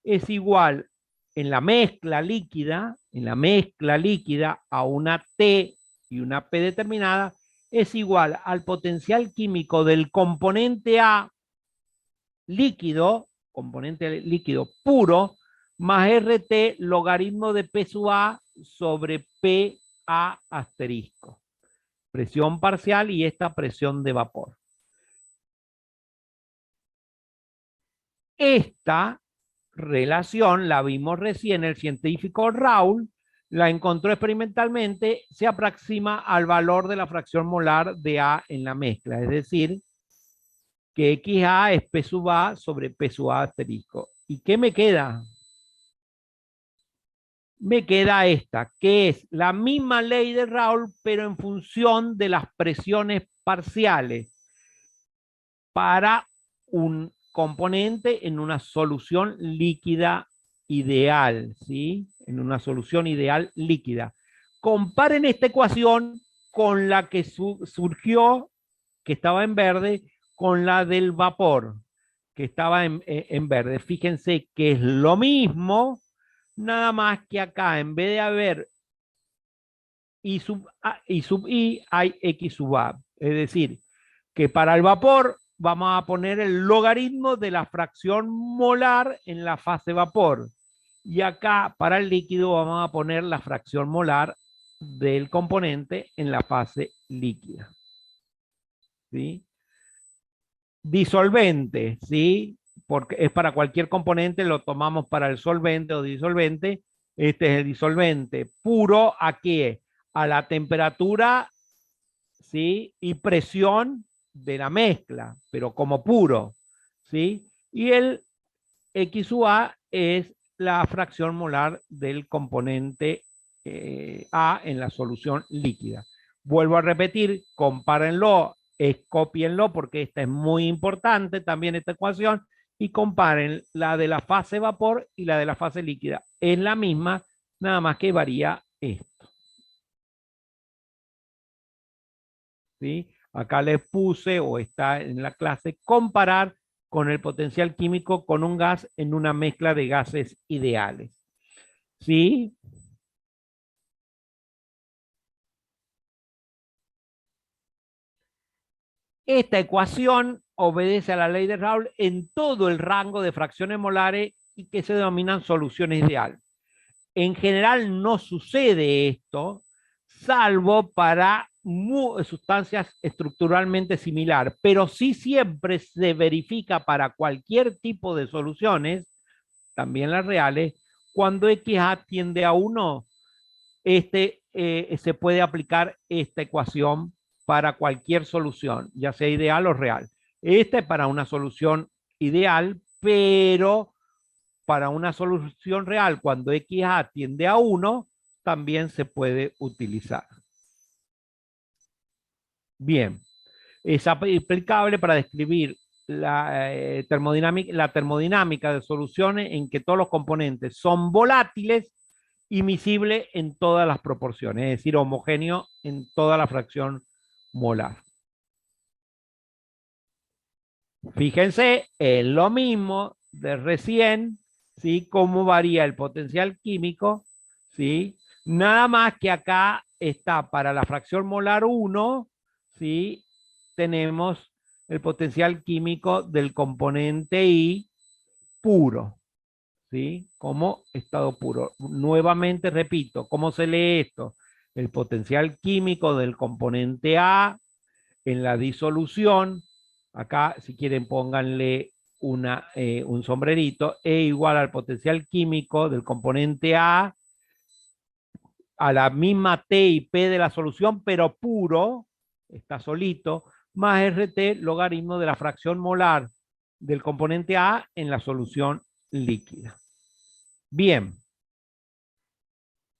es igual en la mezcla líquida a una T y una P determinada, es igual al potencial químico del componente A líquido, componente líquido puro, más RT logaritmo de P sub A sobre PA asterisco. Presión parcial y esta presión de vapor. Esta relación la vimos recién, el científico Raoult la encontró experimentalmente, se aproxima al valor de la fracción molar de A en la mezcla, es decir, que XA es P sub A sobre P sub A asterisco. ¿Y qué me queda? Me queda esta, que es la misma ley de Raoult, pero en función de las presiones parciales para un componente en una solución líquida ideal, ¿sí? En una solución ideal líquida. Comparen esta ecuación con la que surgió, que estaba en verde, con la del vapor, que estaba en verde. Fíjense que es lo mismo, nada más que acá, en vez de haber y sub I hay X sub A. Es decir, que para el vapor vamos a poner el logaritmo de la fracción molar en la fase vapor. Y acá para el líquido vamos a poner la fracción molar del componente en la fase líquida. ¿Sí? Disolvente, ¿sí? Porque es para cualquier componente, lo tomamos para el solvente o disolvente. Este es el disolvente puro. ¿A qué? A la temperatura, ¿sí? Y presión de la mezcla, pero como puro, ¿sí? Y el XUA es la fracción molar del componente A en la solución líquida. Vuelvo a repetir, compárenlo, cópienlo porque esta es muy importante también esta ecuación y comparen la de la fase vapor y la de la fase líquida. Es la misma, nada más que varía esto. ¿Sí? Acá les puse o está en la clase comparar con el potencial químico con un gas en una mezcla de gases ideales. ¿Sí? Esta ecuación obedece a la ley de Raoult en todo el rango de fracciones molares y que se denominan soluciones ideales. En general no sucede esto, salvo para sustancias estructuralmente similares, pero sí siempre se verifica para cualquier tipo de soluciones, también las reales, cuando XA tiende a 1, se puede aplicar esta ecuación para cualquier solución, ya sea ideal o real. Esta es para una solución ideal, pero para una solución real, cuando XA tiende a 1, también se puede utilizar. Bien, es aplicable para describir la termodinámica de soluciones en que todos los componentes son volátiles y miscibles en todas las proporciones, es decir, homogéneo en toda la fracción molar. Fíjense, es lo mismo de recién, ¿sí? Cómo varía el potencial químico, ¿sí? Nada más que acá está para la fracción molar 1, ¿sí? Tenemos el potencial químico del componente I puro, ¿sí? Como estado puro. Nuevamente repito, ¿cómo se lee esto? El potencial químico del componente A en la disolución, acá si quieren pónganle un sombrerito, E igual al potencial químico del componente a la misma T y P de la solución, pero puro, está solito, más RT logaritmo de la fracción molar del componente A en la solución líquida. Bien,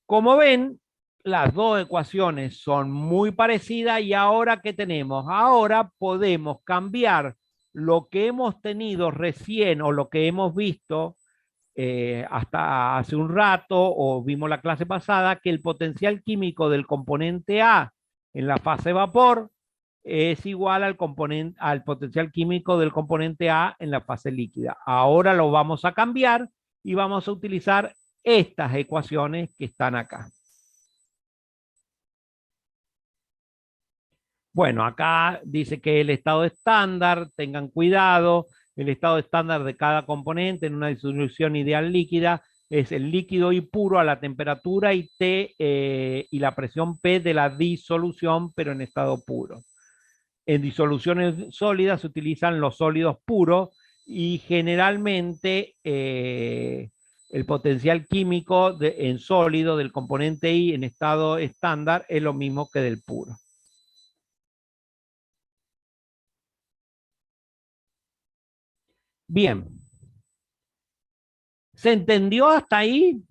como ven, las dos ecuaciones son muy parecidas y ahora ¿qué tenemos? Ahora podemos cambiar lo que hemos tenido recién o lo que hemos visto hasta hace un rato o vimos la clase pasada, que el potencial químico del componente A en la fase vapor es igual al potencial químico del componente A en la fase líquida. Ahora lo vamos a cambiar y vamos a utilizar estas ecuaciones que están acá. Bueno, acá dice que el estado estándar, tengan cuidado, el estado estándar de cada componente en una disolución ideal líquida es el líquido y puro a la temperatura y T y la presión P de la disolución, pero en estado puro. En disoluciones sólidas se utilizan los sólidos puros y generalmente el potencial químico en sólido del componente I en estado estándar es lo mismo que del puro. Bien. ¿Se entendió hasta ahí?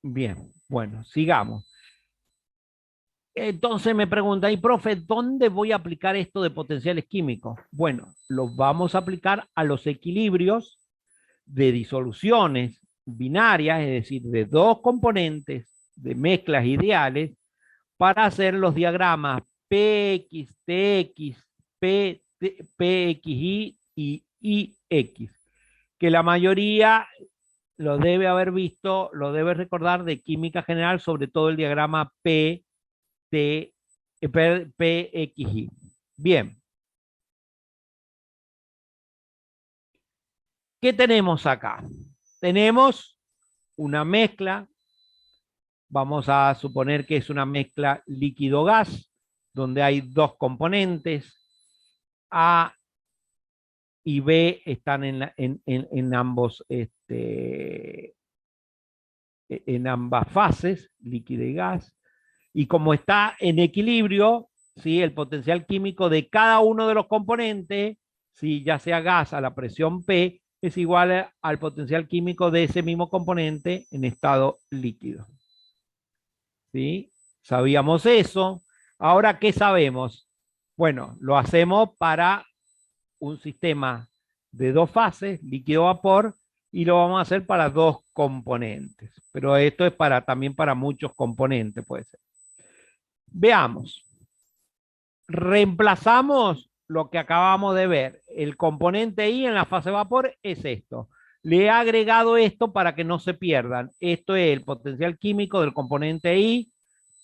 Bien, bueno, sigamos. Entonces me pregunta, y profe, ¿dónde voy a aplicar esto de potenciales químicos? Bueno, los vamos a aplicar a los equilibrios de disoluciones binarias, es decir, de dos componentes de mezclas ideales, para hacer los diagramas PX, TX, PXI y IX. que la mayoría lo debe haber visto, lo debe recordar de química general, sobre todo el diagrama PXY. Bien. ¿Qué tenemos acá? Tenemos una mezcla, vamos a suponer que es una mezcla líquido-gas, donde hay dos componentes, A y B están en ambos, en ambas fases, líquido y gas, y como está en equilibrio, ¿sí? El potencial químico de cada uno de los componentes, ¿sí? Ya sea gas a la presión P, es igual al potencial químico de ese mismo componente en estado líquido. ¿Sí? Sabíamos eso. Ahora, ¿qué sabemos? Bueno, lo hacemos para un sistema de dos fases, líquido-vapor, y lo vamos a hacer para dos componentes. Pero esto es también para muchos componentes, puede ser. Veamos. Reemplazamos lo que acabamos de ver. El componente I en la fase vapor es esto. Le he agregado esto para que no se pierdan. Esto es el potencial químico del componente I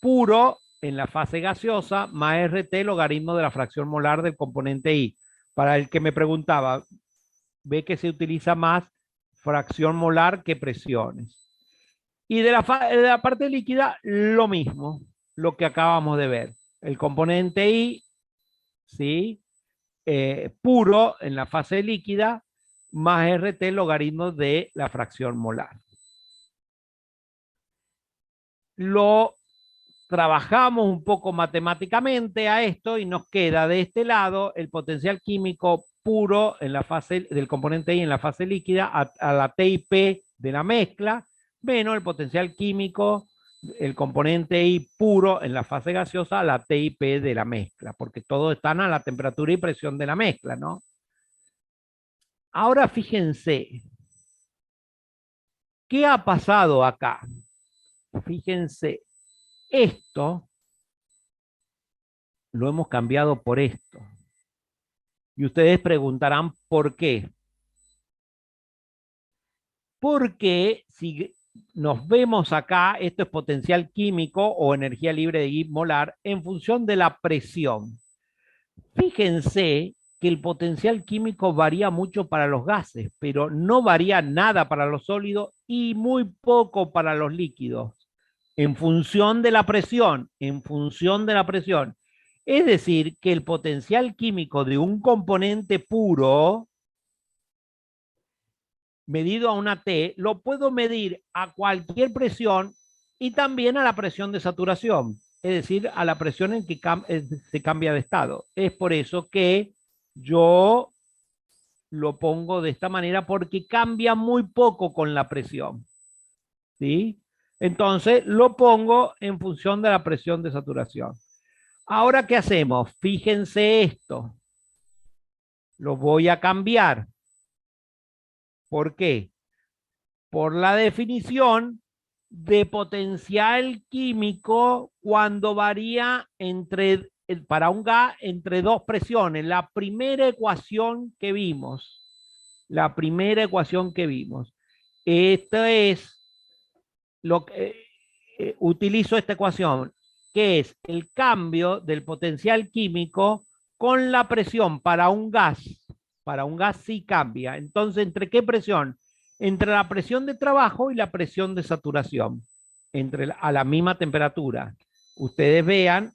puro en la fase gaseosa más RT logaritmo de la fracción molar del componente I. Para el que me preguntaba, ve que se utiliza más fracción molar que presiones. Y de la parte líquida, lo mismo, lo que acabamos de ver. El componente I, ¿sí? Puro en la fase líquida, más RT logaritmo de la fracción molar. Lo trabajamos un poco matemáticamente a esto y nos queda de este lado el potencial químico puro en la fase del componente I en la fase líquida a la TIP de la mezcla, menos el potencial químico, el componente I puro en la fase gaseosa a la TIP de la mezcla, porque todos están a la temperatura y presión de la mezcla, ¿no? Ahora fíjense, ¿qué ha pasado acá? Fíjense, esto lo hemos cambiado por esto. Y ustedes preguntarán por qué. Porque si nos vemos acá, esto es potencial químico o energía libre de Gibbs molar en función de la presión. Fíjense que el potencial químico varía mucho para los gases, pero no varía nada para los sólidos y muy poco para los líquidos, en función de la presión, en función de la presión. Es decir, que el potencial químico de un componente puro medido a una T, lo puedo medir a cualquier presión y también a la presión de saturación, es decir, a la presión en que se cambia de estado. Es por eso que yo lo pongo de esta manera porque cambia muy poco con la presión. ¿Sí? Entonces lo pongo en función de la presión de saturación. Ahora, ¿qué hacemos? Fíjense esto. Lo voy a cambiar. ¿Por qué? Por la definición de potencial químico cuando varía para un gas entre dos presiones. La primera ecuación que vimos. La primera ecuación que vimos. Esto es lo que utilizo esta ecuación, que es el cambio del potencial químico con la presión para un gas. Para un gas sí cambia. Entonces, ¿entre qué presión? Entre la presión de trabajo y la presión de saturación, a la misma temperatura. Ustedes vean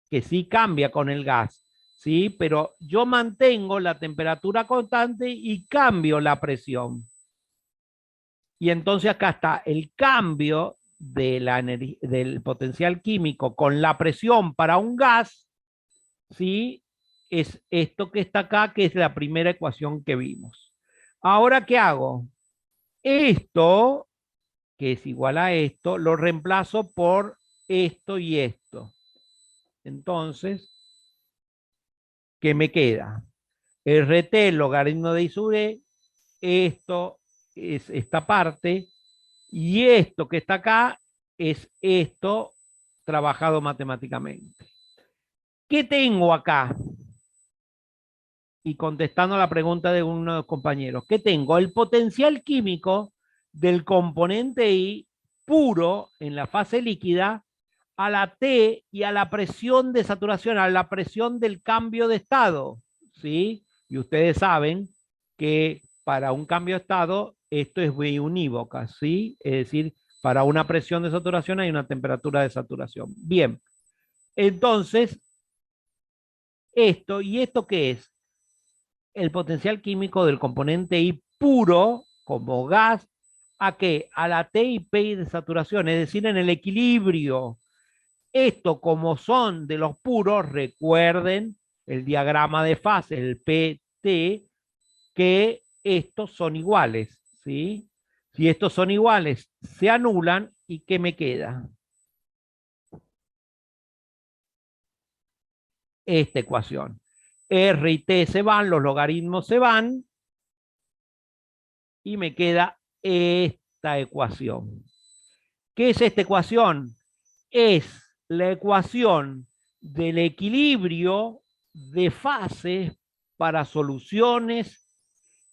que sí cambia con el gas, ¿sí? Pero yo mantengo la temperatura constante y cambio la presión. Y entonces acá está el cambio del potencial químico con la presión para un gas, ¿sí? Es esto que está acá, que es la primera ecuación que vimos. Ahora, ¿qué hago? Esto, que es igual a esto, lo reemplazo por esto y esto. Entonces, ¿qué me queda? RT, logaritmo de I sub E, esto es esta parte, y esto que está acá es esto trabajado matemáticamente. ¿Qué tengo acá? y contestando a la pregunta de uno de los compañeros, que tengo el potencial químico del componente I puro en la fase líquida a la T y a la presión de saturación, a la presión del cambio de estado, ¿sí? Y ustedes saben que para un cambio de estado esto es biunívoca, ¿sí? Es decir, para una presión de saturación hay una temperatura de saturación. Bien, entonces, ¿esto qué es? El potencial químico del componente I puro como gas, ¿a qué? A la T y P de saturación, es decir, en el equilibrio. Esto, como son de los puros, recuerden el diagrama de fase, el PT, que estos son iguales, ¿sí? Si estos son iguales, se anulan, ¿y qué me queda? Esta ecuación. R y T se van, los logaritmos se van, y me queda esta ecuación. ¿Qué es esta ecuación? Es la ecuación del equilibrio de fases para soluciones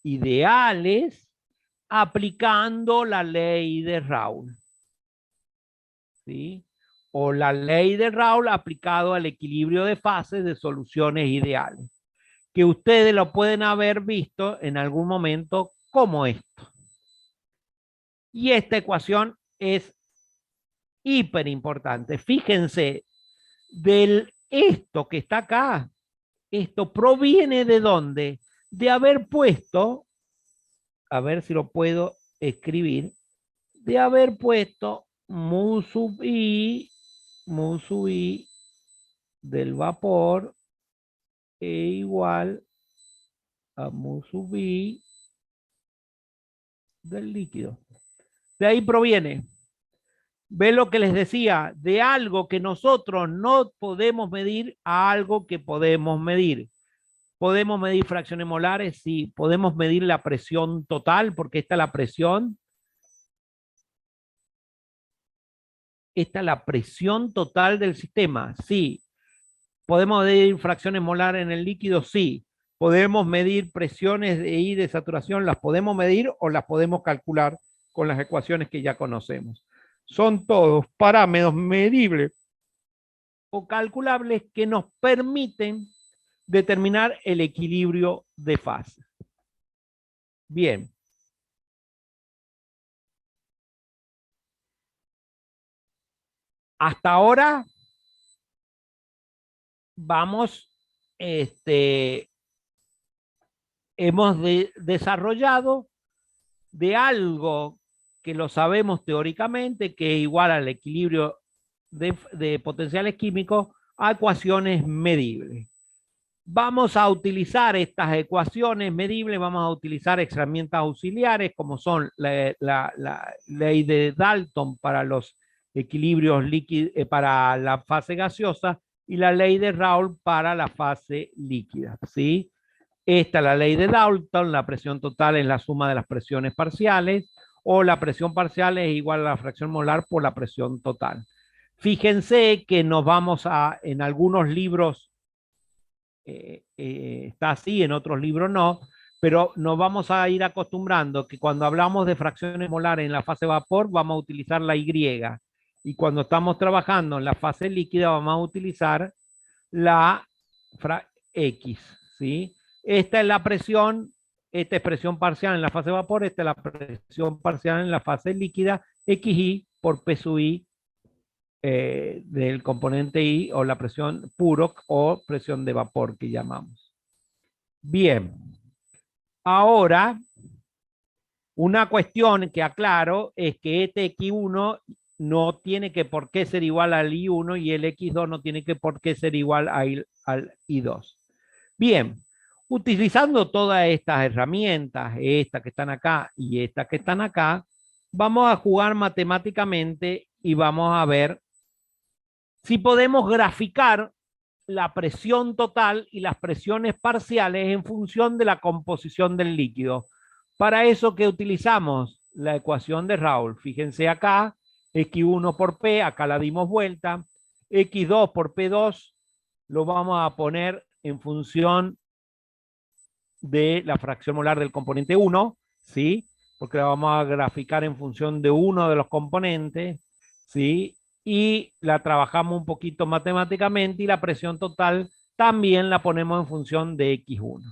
ideales aplicando la ley de Raoult, ¿sí? O la ley de Raoult aplicado al equilibrio de fases de soluciones ideales, que ustedes lo pueden haber visto en algún momento como esto. Y esta ecuación es hiper importante. Fíjense, del esto que está acá, esto proviene de dónde? De haber puesto, a ver si lo puedo escribir, de haber puesto mu sub i del vapor e igual a mu sub i del líquido. De ahí proviene. Ve lo que les decía, de algo que nosotros no podemos medir a algo que podemos medir. ¿Podemos medir fracciones molares? Sí. ¿Podemos medir la presión total? Porque esta es la presión. Esta es la presión total del sistema. Sí. ¿Podemos medir fracciones molares en el líquido? Sí. ¿Podemos medir presiones de I de saturación? ¿Las podemos medir o las podemos calcular con las ecuaciones que ya conocemos? Son todos parámetros medibles o calculables que nos permiten determinar el equilibrio de fase. Bien. Hasta ahora vamos, hemos desarrollado de algo que lo sabemos teóricamente, que es igual al equilibrio de potenciales químicos, a ecuaciones medibles. Vamos a utilizar estas ecuaciones medibles, vamos a utilizar herramientas auxiliares como son la ley de Dalton para los equilibrios líquidos, para la fase gaseosa, y la ley de Raoult para la fase líquida, ¿sí? Esta es la ley de Dalton, la presión total es la suma de las presiones parciales, o la presión parcial es igual a la fracción molar por la presión total. Fíjense que nos vamos a, en algunos libros está así, en otros libros no, pero nos vamos a ir acostumbrando que cuando hablamos de fracciones molares en la fase vapor vamos a utilizar la Y, y cuando estamos trabajando en la fase líquida vamos a utilizar la X, ¿sí? Esta es la presión, esta es presión parcial en la fase vapor, esta es la presión parcial en la fase líquida, XI por P sub I del componente I o la presión puro o presión de vapor que llamamos. Bien, ahora una cuestión que aclaro es que este X1 no tiene que por qué ser igual al I1 y el X2 no tiene que por qué ser igual al I2. Bien, utilizando todas estas herramientas, estas que están acá y estas que están acá, vamos a jugar matemáticamente y vamos a ver si podemos graficar la presión total y las presiones parciales en función de la composición del líquido. Para eso, ¿qué utilizamos? La ecuación de Raoult. Fíjense acá, X1 por P, acá la dimos vuelta, X2 por P2 lo vamos a poner en función de la fracción molar del componente 1, ¿sí? Porque la vamos a graficar en función de uno de los componentes, ¿sí? Y la trabajamos un poquito matemáticamente y la presión total también la ponemos en función de X1.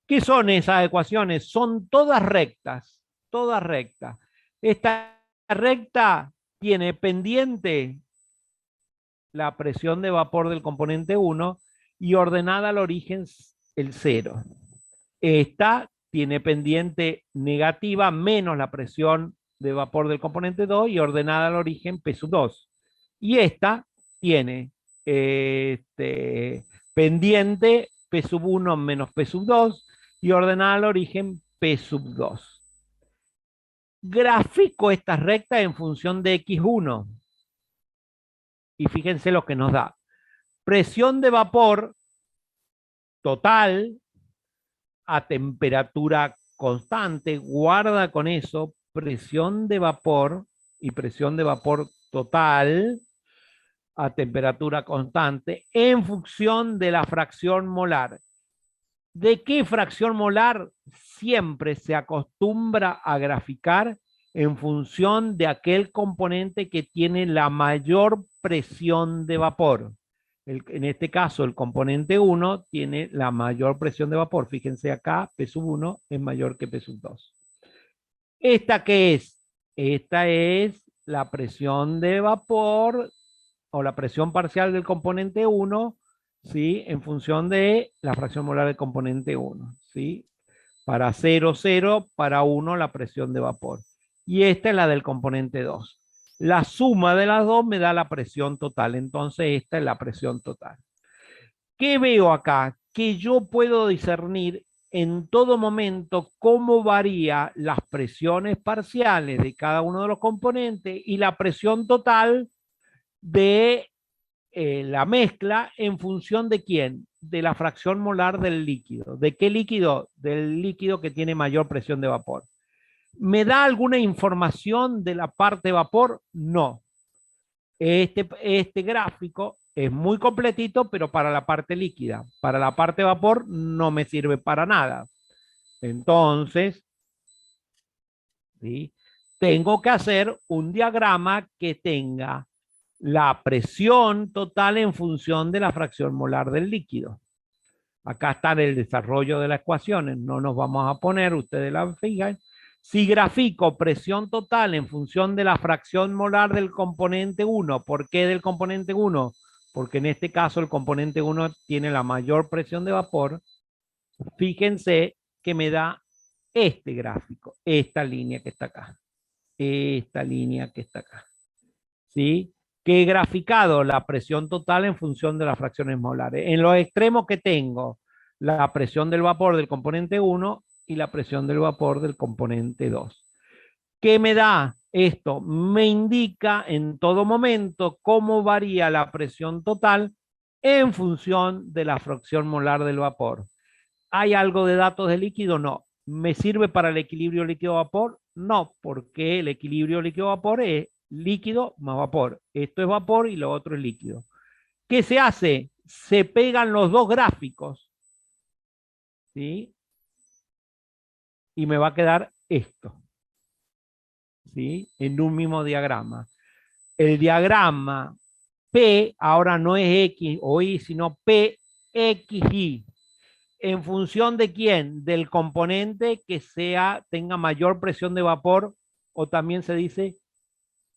¿Qué son esas ecuaciones? Son todas rectas, todas rectas. Esta recta tiene pendiente la presión de vapor del componente 1 y ordenada al origen el 0. Esta tiene pendiente negativa menos la presión de vapor del componente 2 y ordenada al origen P sub 2. Y esta tiene pendiente P sub 1 menos P sub 2 y ordenada al origen P sub 2. Grafico esta recta en función de X1 y fíjense lo que nos da. Presión de vapor total a temperatura constante, guarda con eso, presión de vapor y presión de vapor total a temperatura constante en función de la fracción molar. ¿De qué fracción molar? Siempre se acostumbra a graficar en función de aquel componente que tiene la mayor presión de vapor. En este caso, el componente 1 tiene la mayor presión de vapor. Fíjense acá, P sub 1 es mayor que P sub 2. ¿Esta qué es? Esta es la presión de vapor o la presión parcial del componente 1, ¿sí? En función de la fracción molar del componente 1, ¿sí? Para 0, 0, para 1 la presión de vapor. Y esta es la del componente 2. La suma de las dos me da la presión total. Entonces esta es la presión total. ¿Qué veo acá? Que yo puedo discernir en todo momento cómo varía las presiones parciales de cada uno de los componentes y la presión total de la mezcla en función de quién, de la fracción molar del líquido. ¿De qué líquido? Del líquido que tiene mayor presión de vapor. ¿Me da alguna información de la parte vapor? No. Este gráfico es muy completito, pero para la parte líquida. Para la parte vapor no me sirve para nada. Entonces, ¿sí? Tengo que hacer un diagrama que tenga la presión total en función de la fracción molar del líquido. Acá está el desarrollo de las ecuaciones, no nos vamos a poner, ustedes la fijan. Si grafico presión total en función de la fracción molar del componente 1, ¿por qué del componente 1? Porque en este caso el componente 1 tiene la mayor presión de vapor. Fíjense que me da este gráfico, esta línea que está acá. Esta línea que está acá. ¿Sí? Que he graficado la presión total en función de las fracciones molares. En los extremos que tengo la presión del vapor del componente 1 y la presión del vapor del componente 2. ¿Qué me da esto? Me indica en todo momento cómo varía la presión total en función de la fracción molar del vapor. ¿Hay algo de datos de líquido? No. ¿Me sirve para el equilibrio líquido-vapor? No, porque el equilibrio líquido-vapor es líquido más vapor. Esto es vapor y lo otro es líquido. ¿Qué se hace? Se pegan los dos gráficos, ¿sí? Y me va a quedar esto, ¿sí? En un mismo diagrama. El diagrama P ahora no es X o Y, sino P, X, Y. ¿En función de quién? Del componente que tenga mayor presión de vapor, o también se dice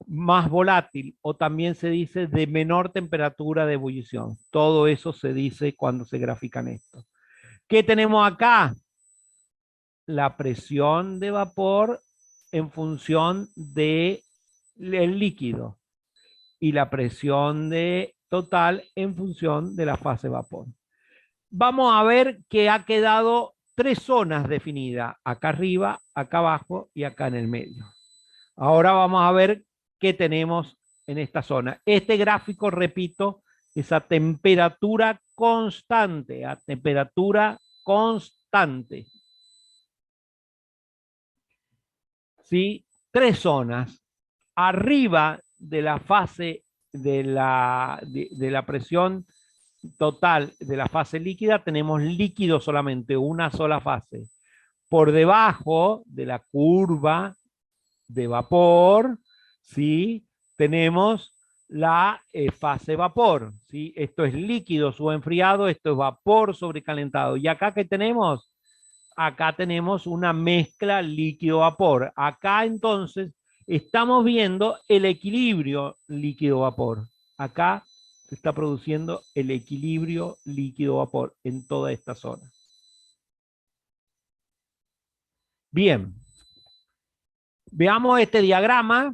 más volátil, o también se dice de menor temperatura de ebullición. Todo eso se dice cuando se grafican esto. ¿Qué tenemos acá? La presión de vapor en función del líquido y la presión total en función de la fase vapor. Vamos a ver que ha quedado tres zonas definidas, acá arriba, acá abajo y acá en el medio. Ahora vamos a ver qué tenemos en esta zona. Este gráfico, repito, es a temperatura constante, a temperatura constante. ¿Sí? Tres zonas. Arriba de la fase de la presión total de la fase líquida, tenemos líquido solamente, una sola fase. Por debajo de la curva de vapor, ¿sí? Tenemos la fase vapor, ¿sí? Esto es líquido subenfriado, esto es vapor sobrecalentado. ¿Y acá qué tenemos? Acá tenemos una mezcla líquido-vapor. Acá entonces estamos viendo el equilibrio líquido-vapor. Acá se está produciendo el equilibrio líquido-vapor en toda esta zona. Bien, veamos este diagrama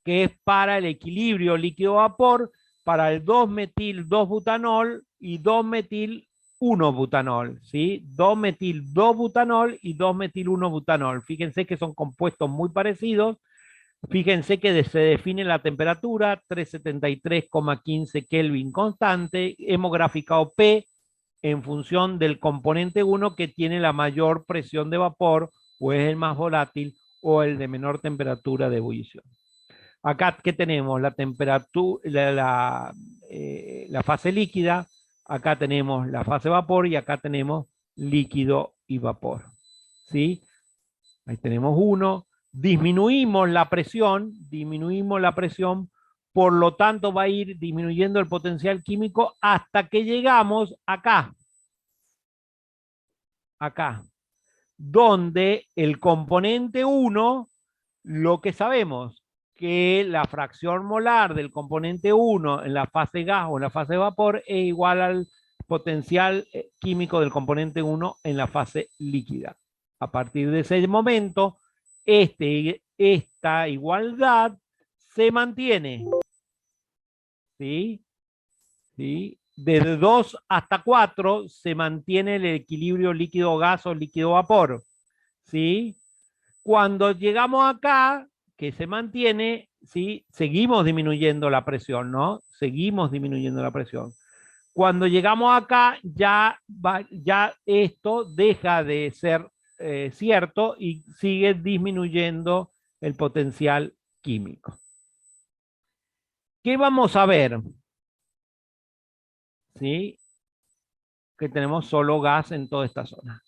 que es para el equilibrio líquido-vapor para el 2-metil-2-butanol y 2-metil-1-butanol, ¿sí? 2-metil-2-butanol y 2-metil-1-butanol. Fíjense que son compuestos muy parecidos. Fíjense que se define la temperatura, 373,15 Kelvin constante. Hemos graficado P en función del componente 1 que tiene la mayor presión de vapor, o es el más volátil, o el de menor temperatura de ebullición. Acá, ¿qué tenemos? La temperatura, la fase líquida, acá tenemos la fase vapor y acá tenemos líquido y vapor. ¿Sí? Ahí tenemos uno. Disminuimos la presión, por lo tanto va a ir disminuyendo el potencial químico hasta que llegamos acá. Acá. Donde el componente 1, lo que sabemos, que la fracción molar del componente 1 en la fase gas o en la fase vapor es igual al potencial químico del componente 1 en la fase líquida. A partir de ese momento, esta igualdad se mantiene. ¿Sí? ¿Sí? De 2 hasta 4 se mantiene el equilibrio líquido-gas o líquido-vapor. ¿Sí? Cuando llegamos acá, que se mantiene, ¿sí? Seguimos disminuyendo la presión, ¿no? Seguimos disminuyendo la presión. Cuando llegamos acá, ya esto deja de ser cierto y sigue disminuyendo el potencial químico. ¿Qué vamos a ver? ¿Sí? Que tenemos solo gas en toda esta zona.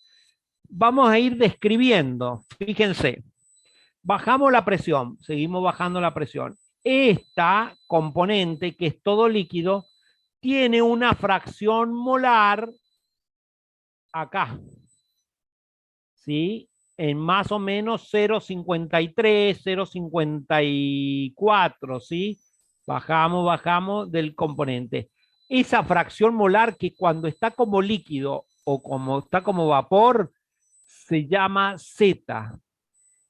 Vamos a ir describiendo, fíjense, bajamos la presión, seguimos bajando la presión. Esta componente, que es todo líquido, tiene una fracción molar acá, ¿sí? En más o menos 0,53, 0,54, ¿sí? Bajamos del componente. Esa fracción molar que cuando está como líquido o como está como vapor, se llama Z.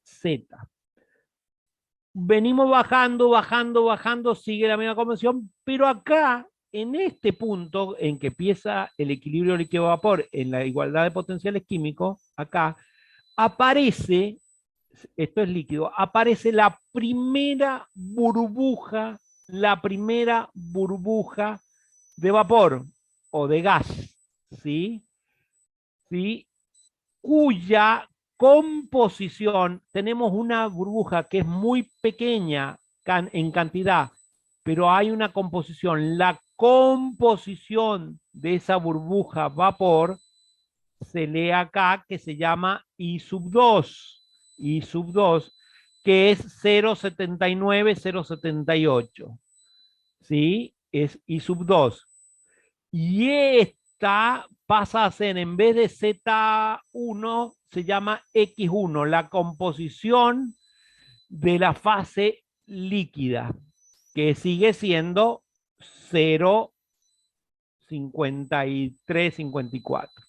Z. Venimos bajando, sigue la misma convención, pero acá, en este punto en que empieza el equilibrio líquido-vapor en la igualdad de potenciales químicos, acá aparece, esto es líquido, aparece la primera burbuja de vapor o de gas, ¿sí? ¿Sí? Cuya composición, tenemos una burbuja que es muy pequeña en cantidad, pero hay una composición. La composición de esa burbuja vapor se lee acá, que se llama I sub 2, que es 0,79, 0,78. ¿Sí? Es I sub 2. Y esta pasa a ser, en vez de Z1, se llama X1, la composición de la fase líquida, que sigue siendo 0,53, 54,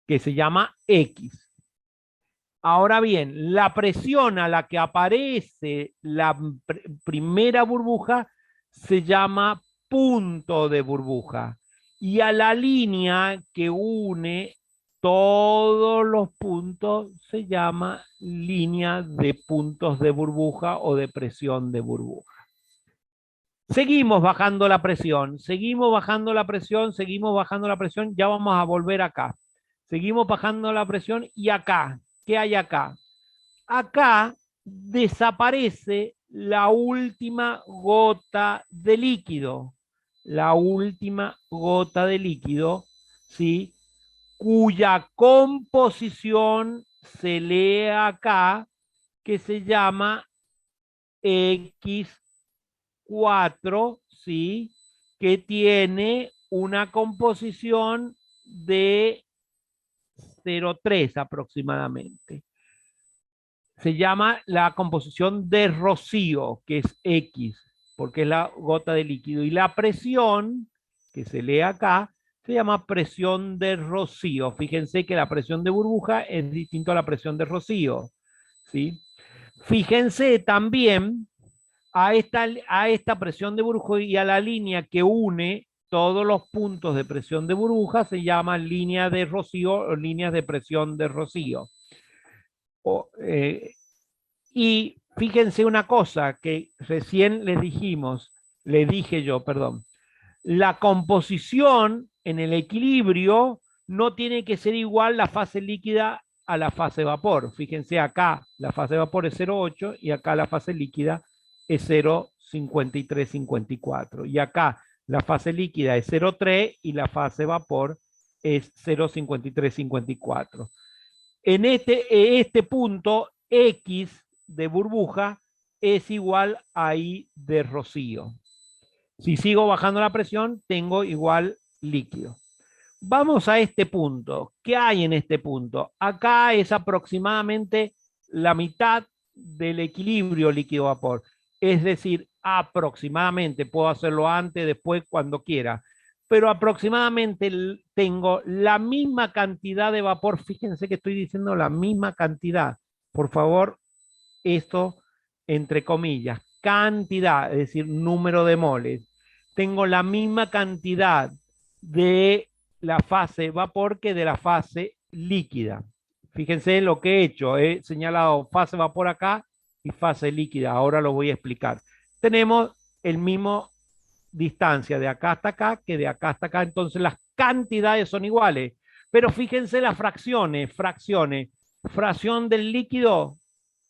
que se llama X. Ahora bien, la presión a la que aparece la primera burbuja se llama punto de burbuja. Y a la línea que une todos los puntos se llama línea de puntos de burbuja o de presión de burbuja. Seguimos bajando la presión, ya vamos a volver acá. Seguimos bajando la presión y acá, ¿qué hay acá? Acá desaparece la última gota de líquido. la última gota de líquido, ¿sí? Cuya composición se lee acá, que se llama X4, ¿sí? Que tiene una composición de 0,3 aproximadamente. Se llama la composición de rocío, que es X, porque es la gota de líquido. Y la presión, que se lee acá, se llama presión de rocío. Fíjense que la presión de burbuja es distinto a la presión de rocío, ¿sí? Fíjense también a esta presión de burbuja y a la línea que une todos los puntos de presión de burbuja, se llama línea de rocío o líneas de presión de rocío. Y fíjense una cosa que recién les dijimos, le dije yo, perdón, la composición en el equilibrio no tiene que ser igual la fase líquida a la fase vapor. Fíjense acá, la fase vapor es 0,8 y acá la fase líquida es 0,5354. Y acá la fase líquida es 0,3 y la fase vapor es 0,5354. En este punto, X de burbuja es igual a I de rocío. Si sigo bajando la presión, tengo igual líquido. Vamos a este punto. ¿Qué hay en este punto? Acá es aproximadamente la mitad del equilibrio líquido-vapor. Es decir, aproximadamente, puedo hacerlo antes, después, cuando quiera, pero aproximadamente tengo la misma cantidad de vapor. Fíjense que estoy diciendo la misma cantidad. Por favor, esto entre comillas, cantidad, es decir, número de moles. Tengo la misma cantidad de la fase vapor que de la fase líquida. Fíjense lo que he hecho. He señalado fase vapor acá y fase líquida. Ahora lo voy a explicar. Tenemos el mismo distancia de acá hasta acá que de acá hasta acá. Entonces las cantidades son iguales. Pero fíjense las fracciones. Fracción del líquido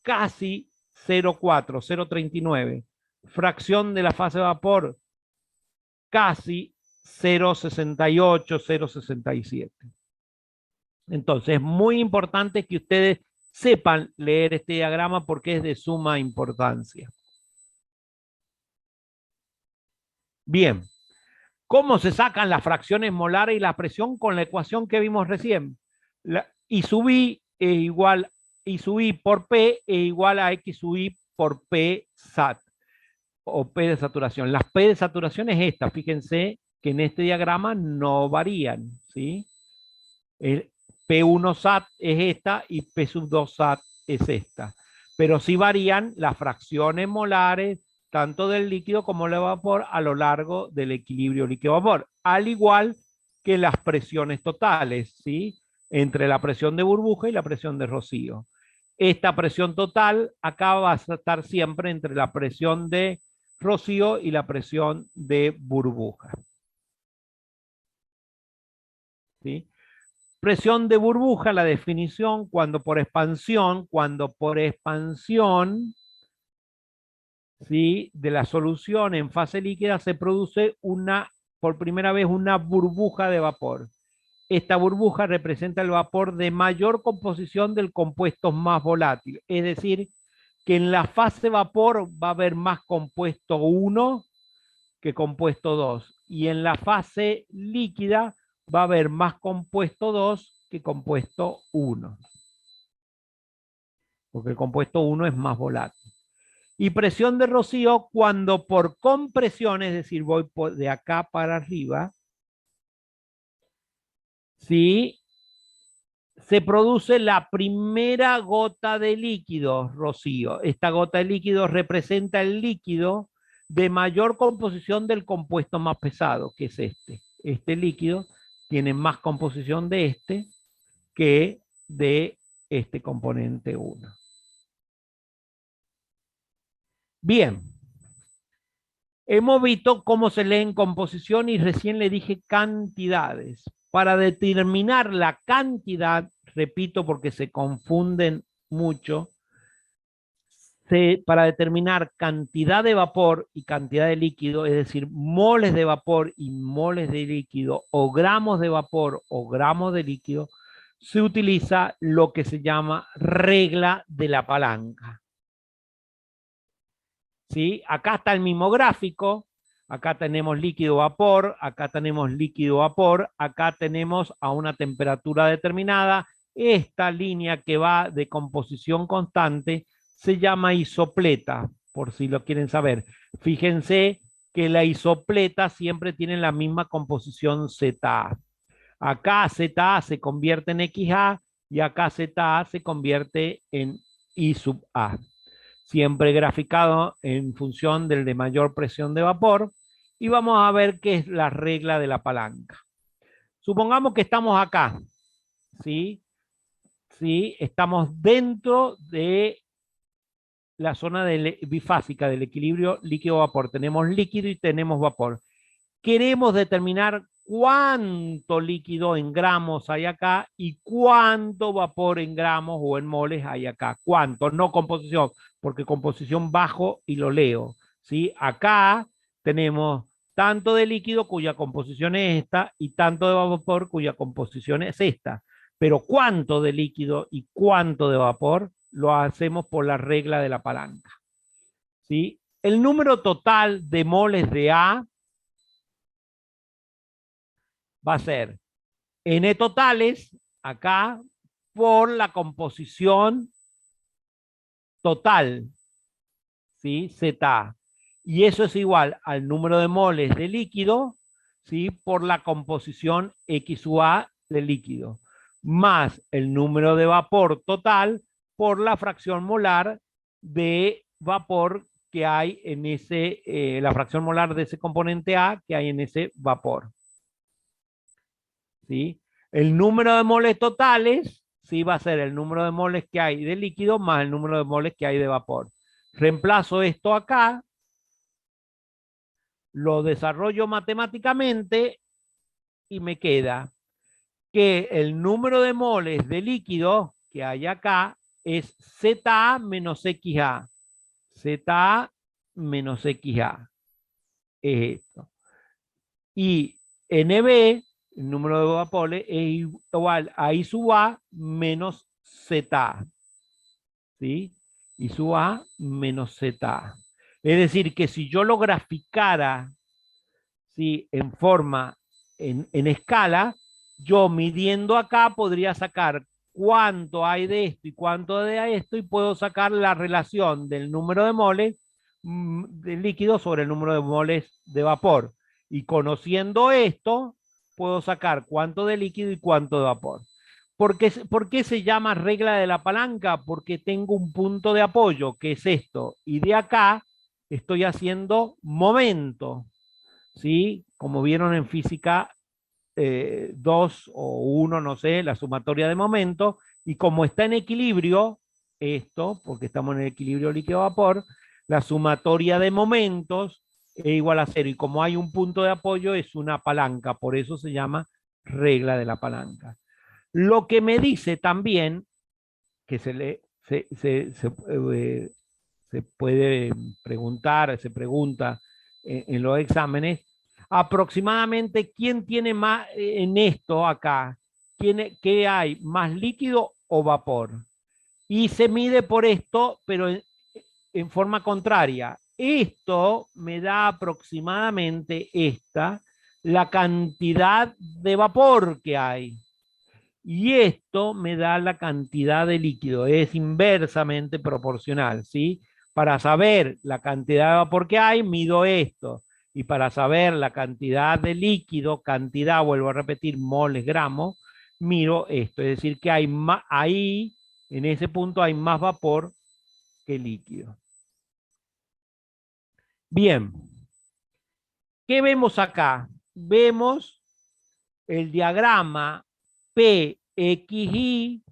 casi 0,4, 0,39. Fracción de la fase de vapor casi 0,68, 0,67. Entonces es muy importante que ustedes sepan leer este diagrama porque es de suma importancia. Bien, ¿cómo se sacan las fracciones molares y la presión? Con la ecuación que vimos recién. I sub I es igual, I sub I por P es igual a X sub I por P SAT o P de saturación. Las P de saturación es esta. Fíjense que en este diagrama no varían, ¿sí? El P1 SAT es esta y P sub 2 SAT es esta. Pero sí varían las fracciones molares tanto del líquido como del vapor a lo largo del equilibrio líquido-vapor, al igual que las presiones totales, ¿sí? Entre la presión de burbuja y la presión de rocío. Esta presión total acá va a estar siempre entre la presión de rocío y la presión de burbuja. ¿Sí? Presión de burbuja, la definición, cuando por expansión, ¿sí? De la solución en fase líquida se produce por primera vez una burbuja de vapor. Esta burbuja representa el vapor de mayor composición del compuesto más volátil. Es decir, que en la fase vapor va a haber más compuesto 1 que compuesto 2. Y en la fase líquida va a haber más compuesto 2 que compuesto 1. Porque el compuesto 1 es más volátil. Y presión de rocío cuando por compresión, es decir, voy de acá para arriba, ¿sí? Se produce la primera gota de líquido, rocío. Esta gota de líquido representa el líquido de mayor composición del compuesto más pesado, que es este. Este líquido tiene más composición de este que de este componente 1. Bien. Hemos visto cómo se lee en composición y recién le dije cantidades. Para determinar la cantidad, repito porque se confunden mucho, para determinar cantidad de vapor y cantidad de líquido, es decir, moles de vapor y moles de líquido, o gramos de vapor o gramos de líquido, se utiliza lo que se llama regla de la palanca. ¿Sí? Acá está el mismo gráfico, acá tenemos líquido-vapor, acá tenemos líquido-vapor, acá tenemos a una temperatura determinada. Esta línea que va de composición constante se llama isopleta, por si lo quieren saber. Fíjense que la isopleta siempre tiene la misma composición ZA. Acá ZA se convierte en XA y acá ZA se convierte en I sub A. Siempre graficado en función del de mayor presión de vapor. Y vamos a ver qué es la regla de la palanca. Supongamos que estamos acá, ¿sí? ¿Sí? Estamos dentro de la zona bifásica del equilibrio líquido-vapor. Tenemos líquido y tenemos vapor. Queremos determinar cuánto líquido en gramos hay acá y cuánto vapor en gramos o en moles hay acá. ¿Cuánto? No composición, porque composición bajo y lo leo. ¿Sí? Acá tenemos tanto de líquido cuya composición es esta y tanto de vapor cuya composición es esta. Pero cuánto de líquido y cuánto de vapor lo hacemos por la regla de la palanca. ¿Sí? El número total de moles de A va a ser N totales, acá, por la composición total, ¿sí? Z. Y eso es igual al número de moles de líquido, ¿sí? Por la composición XUA de líquido, más el número de vapor total por la fracción molar de vapor que hay en ese, la fracción molar de ese componente A que hay en ese vapor. ¿Sí? El número de moles totales, sí, va a ser el número de moles que hay de líquido más el número de moles que hay de vapor. Reemplazo esto acá, lo desarrollo matemáticamente y me queda que el número de moles de líquido que hay acá es ZA menos XA. ZA menos XA. Es esto. Y NB, el número de vapores, es igual a I sub A menos ZA. ¿Sí? I sub A menos ZA. Es decir, que si yo lo graficara, ¿sí? En forma, en escala, yo midiendo acá podría sacar cuánto hay de esto y cuánto de esto y puedo sacar la relación del número de moles de líquido sobre el número de moles de vapor. Y conociendo esto, puedo sacar cuánto de líquido y cuánto de vapor. ¿Por qué se llama regla de la palanca? Porque tengo un punto de apoyo, que es esto, y de acá estoy haciendo momento, ¿sí? Como vieron en física 2 o 1, no sé, la sumatoria de momento, y como está en equilibrio, esto, porque estamos en el equilibrio líquido-vapor, la sumatoria de momentos es igual a 0, y como hay un punto de apoyo es una palanca, por eso se llama regla de la palanca. Lo que me dice también, que se puede preguntar, se pregunta en los exámenes, aproximadamente quién tiene más en esto acá, qué hay, más líquido o vapor. Y se mide por esto, pero en forma contraria. Esto me da aproximadamente la cantidad de vapor que hay. Y esto me da la cantidad de líquido, es inversamente proporcional, ¿sí? Para saber la cantidad de vapor que hay, mido esto. Y para saber la cantidad de líquido, cantidad, vuelvo a repetir, moles, gramos, miro esto. Es decir, que hay más, ahí, en ese punto, hay más vapor que líquido. Bien. ¿Qué vemos acá? Vemos el diagrama PXY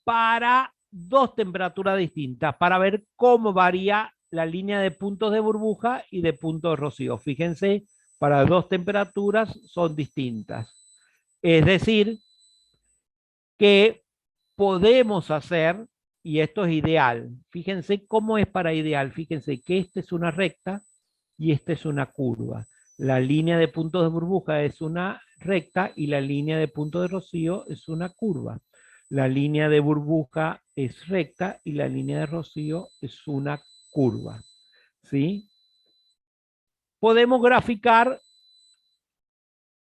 para dos temperaturas distintas, para ver cómo varía la línea de puntos de burbuja y de puntos de rocío. Fíjense, para dos temperaturas son distintas. Es decir, que podemos hacer y esto es ideal. Fíjense cómo es para ideal. Fíjense que esta es una recta y esta es una curva. La línea de puntos de burbuja es una recta y la línea de puntos de rocío es una curva. La línea de burbuja es recta y la línea de rocío es una curva. ¿Sí? Podemos graficar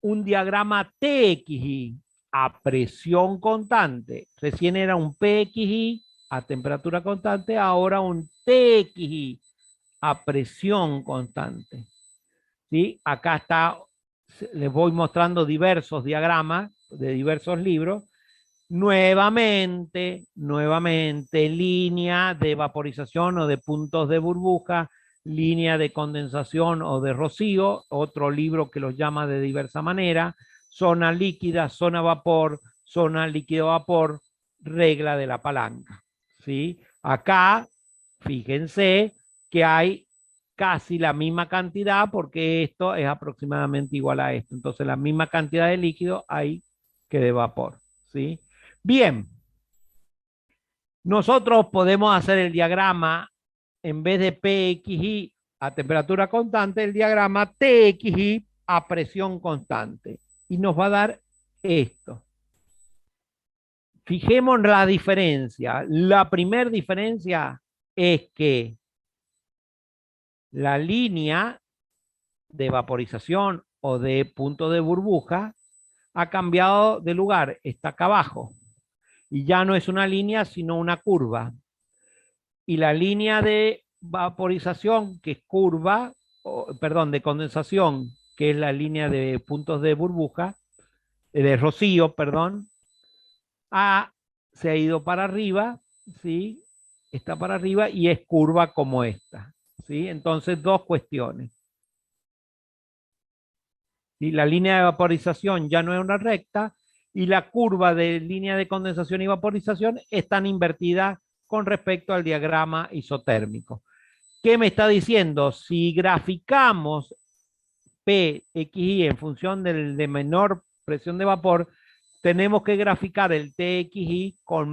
un diagrama TXY a presión constante. Recién era un PXY a temperatura constante, ahora un TXY a presión constante. ¿Sí? Acá está, les voy mostrando diversos diagramas de diversos libros. Nuevamente, línea de vaporización o de puntos de burbuja, línea de condensación o de rocío, otro libro que los llama de diversa manera, zona líquida, zona vapor, zona líquido-vapor, regla de la palanca. ¿Sí? Acá, fíjense que hay casi la misma cantidad porque esto es aproximadamente igual a esto. Entonces, la misma cantidad de líquido hay que de vapor. ¿Sí? Bien, nosotros podemos hacer el diagrama, en vez de PXY a temperatura constante, el diagrama TXY a presión constante. Y nos va a dar esto. Fijemos la diferencia. La primera diferencia es que la línea de vaporización o de punto de burbuja ha cambiado de lugar, está acá abajo. Y ya no es una línea, sino una curva. Y la línea de vaporización, que es curva, perdón, de condensación, que es la línea de puntos de burbuja, de rocío, perdón, se ha ido para arriba, ¿sí? Está para arriba y es curva como esta, ¿sí? Entonces, dos cuestiones. ¿Sí? La línea de vaporización ya no es una recta y la curva de línea de condensación y vaporización están invertidas con respecto al diagrama isotérmico. ¿Qué me está diciendo? Si graficamos PXY en función de menor presión de vapor, tenemos que graficar el TXY con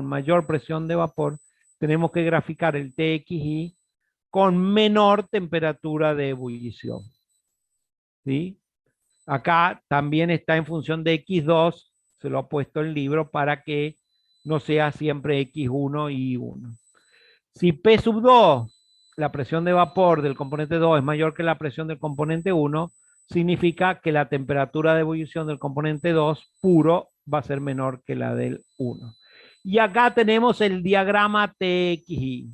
mayor presión de vapor, tenemos que graficar el TXY con menor temperatura de ebullición. ¿Sí? Acá también está en función de X2, se lo ha puesto el libro para que no sea siempre X1 y 1. Si P sub 2, la presión de vapor del componente 2 es mayor que la presión del componente 1, significa que la temperatura de ebullición del componente 2 puro va a ser menor que la del 1. Y acá tenemos el diagrama TXY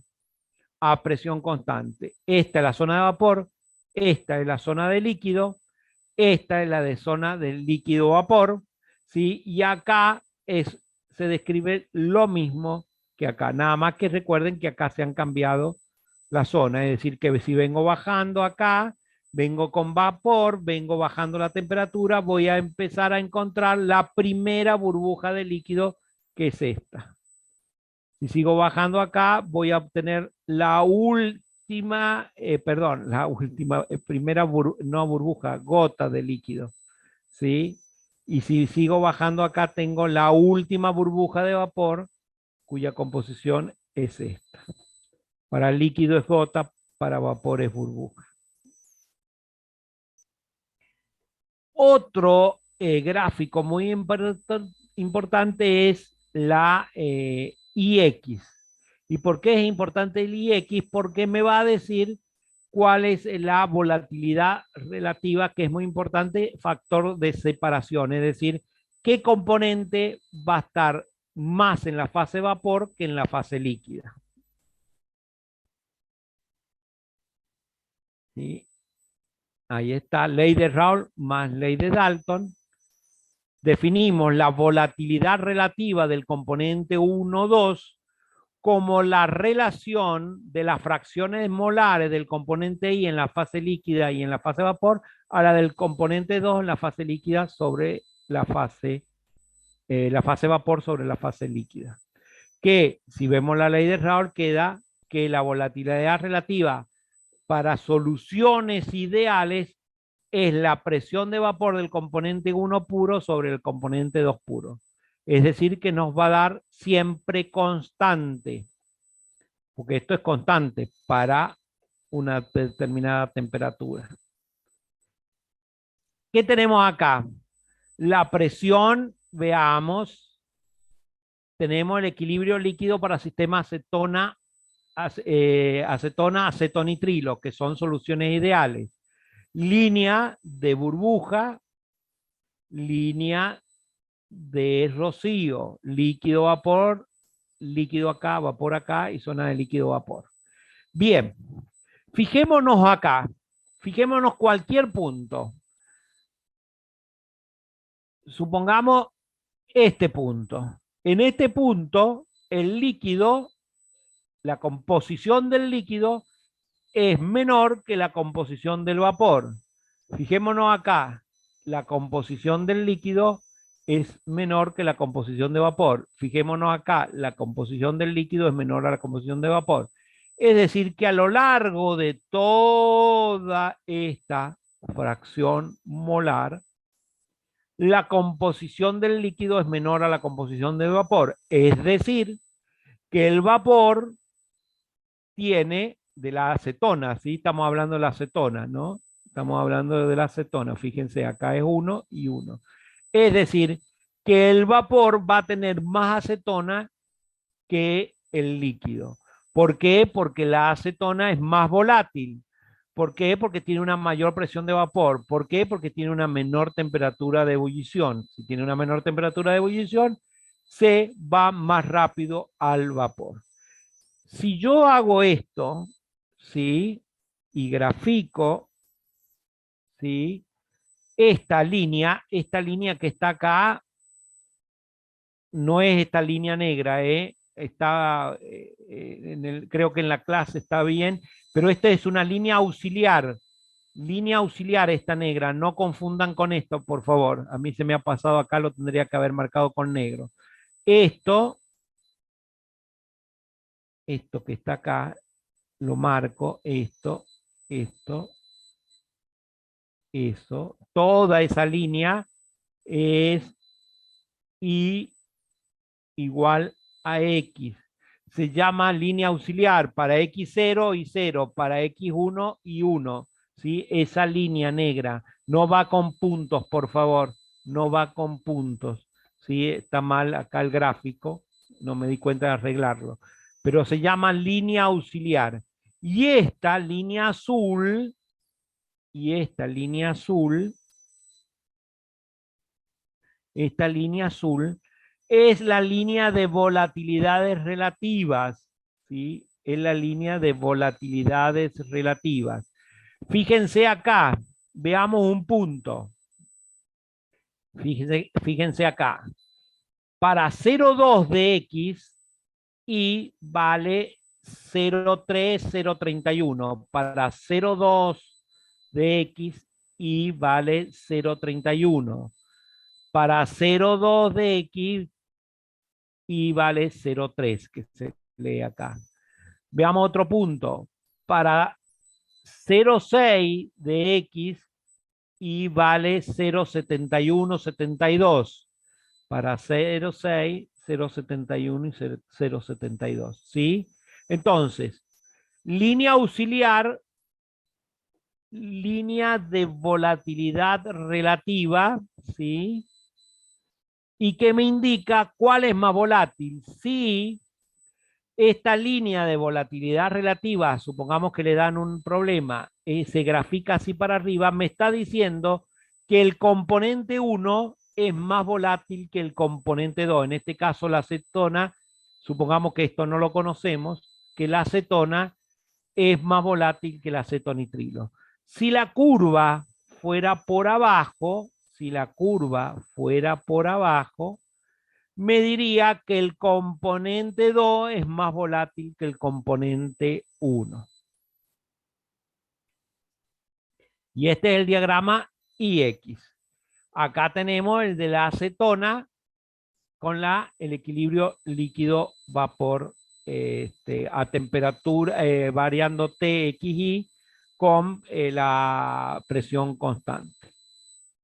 a presión constante. Esta es la zona de vapor, esta es la zona de líquido, esta es la de zona del líquido vapor, ¿sí? Y acá se describe lo mismo que acá, nada más que recuerden que acá se han cambiado la zona, es decir, que si vengo bajando acá, vengo con vapor, vengo bajando la temperatura, voy a empezar a encontrar la primera burbuja de líquido, que es esta. Si sigo bajando acá, voy a obtener la última, primera, no burbuja, gota de líquido, ¿sí? Y si sigo bajando acá, tengo la última burbuja de vapor, cuya composición es esta. Para líquido es gota, para vapor es burbuja. Otro gráfico muy importante es la IX. ¿Y por qué es importante el IX? Porque me va a decir cuál es la volatilidad relativa, que es muy importante, factor de separación, es decir, qué componente va a estar más en la fase vapor que en la fase líquida. ¿Sí? Ahí está, ley de Raoult más ley de Dalton. Definimos la volatilidad relativa del componente 1,2 como la relación de las fracciones molares del componente I en la fase líquida y en la fase vapor a la del componente 2 en la fase líquida sobre la fase vapor sobre la fase líquida. Que si vemos la ley de Raoult queda que la volatilidad relativa para soluciones ideales es la presión de vapor del componente 1 puro sobre el componente 2 puro. Es decir, que nos va a dar siempre constante, porque esto es constante para una determinada temperatura. ¿Qué tenemos acá? La presión, veamos, tenemos el equilibrio líquido para sistema acetona, acetonitrilo, que son soluciones ideales. Línea de burbuja, línea de rocío, líquido vapor, líquido acá, vapor acá y zona de líquido vapor. Bien, fijémonos acá, fijémonos cualquier punto. Supongamos este punto. En este punto, el líquido, la composición del líquido es menor que la composición del vapor. Fijémonos acá, la composición del líquido es menor que la composición de vapor. Fijémonos acá, la composición del líquido es menor a la composición de vapor. Es decir, que a lo largo de toda esta fracción molar, la composición del líquido es menor a la composición del vapor. Es decir, que el vapor tiene de la acetona, ¿sí? Estamos hablando de la acetona, ¿no? Estamos hablando de la acetona, fíjense, acá es 1 y 1. Es decir, que el vapor va a tener más acetona que el líquido. ¿Por qué? Porque la acetona es más volátil. ¿Por qué? Porque tiene una mayor presión de vapor. ¿Por qué? Porque tiene una menor temperatura de ebullición. Si tiene una menor temperatura de ebullición, se va más rápido al vapor. Si yo hago esto, ¿sí? Y grafico, ¿sí? Esta línea que está acá, no es esta línea negra, está, creo que en la clase está bien, pero esta es una línea auxiliar esta negra, no confundan con esto, por favor, a mí se me ha pasado acá, lo tendría que haber marcado con negro. Esto que está acá, lo marco, esto, eso, toda esa línea es I igual a X. Se llama línea auxiliar para X0 y 0, para X1 y 1. ¿Sí? Esa línea negra no va con puntos, por favor, no va con puntos. ¿Sí? Está mal acá el gráfico, no me di cuenta de arreglarlo. Pero se llama línea auxiliar. Y esta línea azul, esta línea azul es la línea de volatilidades relativas, ¿sí? Es la línea de volatilidades relativas. Fíjense acá, veamos un punto. Fíjense acá. Para 0,2 de X, Y vale 0,3, 0,31. Para 0,2 de X, Y vale 0,31. Para 0,2 de X, Y vale 0,3, que se lee acá. Veamos otro punto. Para 0,6 de X, Y vale 0,71, 72. Para 0,6, 0,71 y 0,72. ¿Sí? Entonces, línea auxiliar, línea de volatilidad relativa, ¿sí? Y que me indica cuál es más volátil. Si esta línea de volatilidad relativa, supongamos que le dan un problema, se grafica así para arriba, me está diciendo que el componente 1 es más volátil que el componente 2. En este caso, la acetona, supongamos que esto no lo conocemos, que la acetona es más volátil que el acetonitrilo. Si la curva fuera por abajo, me diría que el componente 2 es más volátil que el componente 1. Y este es el diagrama IX. Acá tenemos el de la acetona con el equilibrio líquido-vapor a temperatura, variando TXI con la presión constante.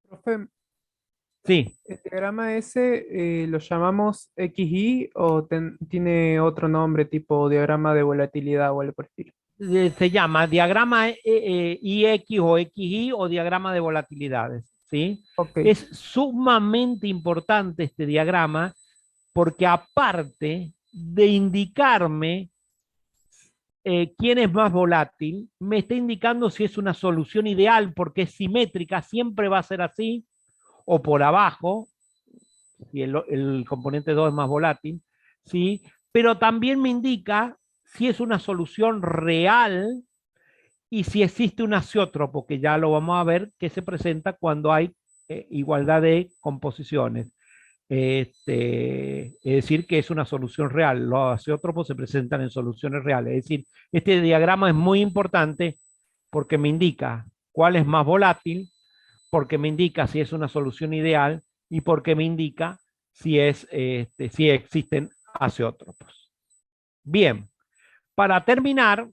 Profe, Sí, ¿El diagrama ese lo llamamos XY o tiene otro nombre tipo diagrama de volatilidad o algo por el estilo? se llama diagrama IX o XY o diagrama de volatilidades, ¿sí? Ok, Es sumamente importante este diagrama porque aparte de indicarme quién es más volátil, me está indicando si es una solución ideal porque es simétrica, siempre va a ser así, o por abajo, si el componente 2 es más volátil, ¿sí? Pero también me indica si es una solución real y si existe un azeótropo, que ya lo vamos a ver, que se presenta cuando hay igualdad de composiciones. Es decir, que es una solución real. Los azeótropos se presentan en soluciones reales. Es decir, este diagrama es muy importante porque me indica cuál es más volátil, porque me indica si es una solución ideal y porque me indica si existen azeótropos. Bien, para terminar,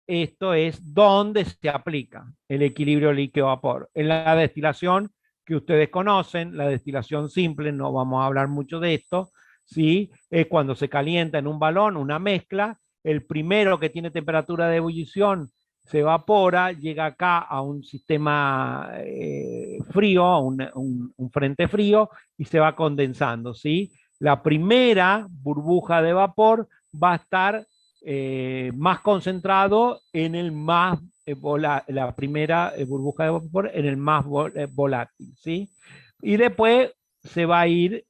esto es donde se aplica el equilibrio líquido-vapor. En la destilación que ustedes conocen, la destilación simple, no vamos a hablar mucho de esto, ¿sí? Es cuando se calienta en un balón una mezcla, el primero que tiene temperatura de ebullición se evapora, llega acá a un sistema frío, un frente frío, y se va condensando, ¿sí? La primera burbuja de vapor va a estar más concentrado en el más, la primera burbuja de vapor en el más volátil, ¿sí? Y después se va a ir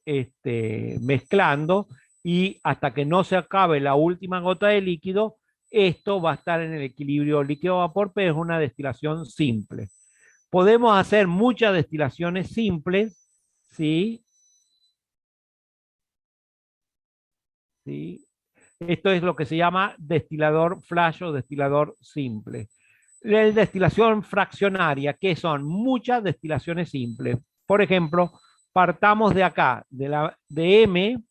mezclando y hasta que no se acabe la última gota de líquido, esto va a estar en el equilibrio líquido-vapor, pero es una destilación simple. Podemos hacer muchas destilaciones simples, ¿sí? ¿Sí? Esto es lo que se llama destilador flash o destilador simple. La destilación fraccionaria, que son muchas destilaciones simples. Por ejemplo, partamos de acá, de M,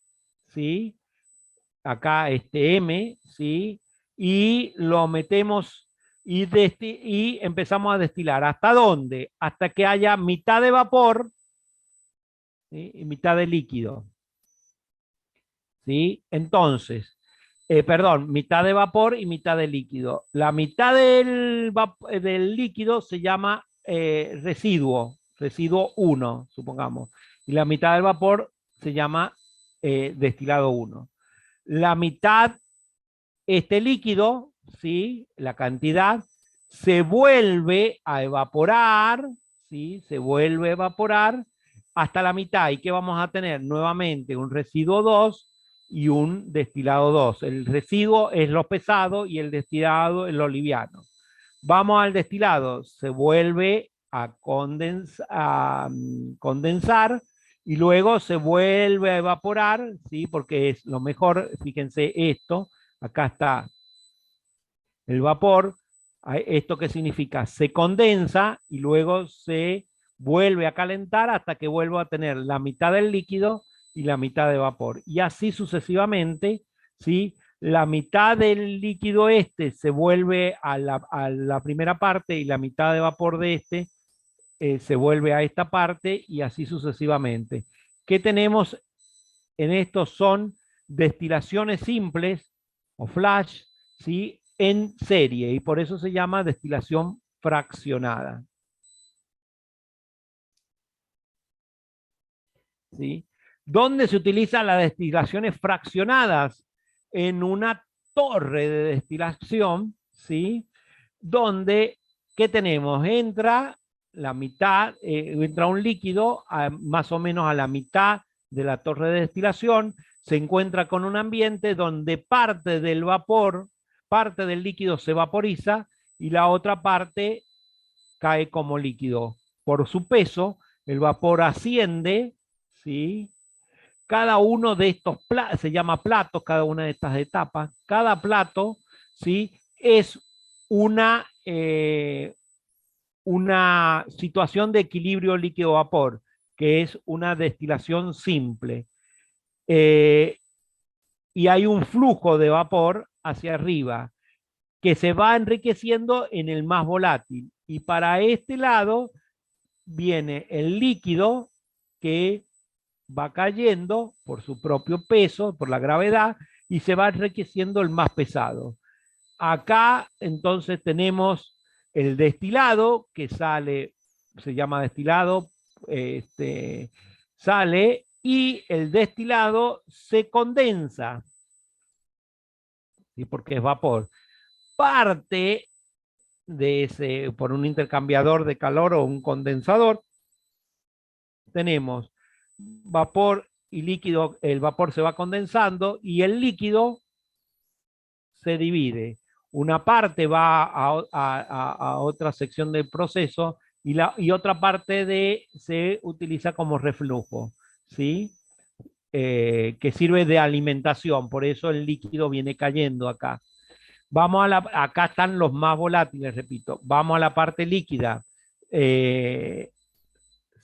¿sí? Acá este M, ¿sí? Y lo metemos y empezamos a destilar. ¿Hasta dónde? Hasta que haya mitad de vapor, ¿sí? Y mitad de líquido. ¿Sí? Entonces, perdón, mitad de vapor y mitad de líquido. La mitad del líquido se llama residuo 1, supongamos, y la mitad del vapor se llama destilado 1. La mitad, este líquido, ¿sí? La cantidad, se vuelve a evaporar, ¿sí? Se vuelve a evaporar hasta la mitad. ¿Y qué vamos a tener? Nuevamente un residuo 2 y un destilado 2. El residuo es lo pesado y el destilado es lo liviano. Vamos al destilado, se vuelve a condensar y luego se vuelve a evaporar, ¿sí? Porque es lo mejor, fíjense esto, acá está el vapor, ¿esto qué significa? Se condensa y luego se vuelve a calentar hasta que vuelva a tener la mitad del líquido y la mitad de vapor. Y así sucesivamente, ¿sí? La mitad del líquido se vuelve a la primera parte y la mitad de vapor de se vuelve a esta parte y así sucesivamente. ¿Qué tenemos en estos? Son destilaciones simples o flash, ¿sí? En serie y por eso se llama destilación fraccionada. ¿Sí? ¿Dónde se utilizan las destilaciones fraccionadas? En una torre de destilación, ¿sí? Donde, ¿qué tenemos? Entra la mitad, entra un líquido más o menos a la mitad de la torre de destilación, se encuentra con un ambiente donde parte del vapor, parte del líquido se vaporiza y la otra parte cae como líquido. Por su peso, el vapor asciende, ¿sí? Cada uno de estos se llama platos, cada una de estas etapas. Cada plato, ¿sí? Es una situación de equilibrio líquido-vapor, que es una destilación simple. Eh, y hay un flujo de vapor hacia arriba que se va enriqueciendo en el más volátil. Y para este lado viene el líquido, que va cayendo por su propio peso, por la gravedad, y se va enriqueciendo el más pesado. Acá entonces tenemos el destilado que sale, se llama destilado, sale y el destilado se condensa, ¿sí? Porque es vapor. Parte de ese, por un intercambiador de calor o un condensador, tenemos vapor y líquido, el vapor se va condensando y el líquido se divide. Una parte va a otra sección del proceso y otra parte se utiliza como reflujo, ¿sí? Que sirve de alimentación, por eso el líquido viene cayendo acá. Acá están los más volátiles, repito. Vamos a la parte líquida. Se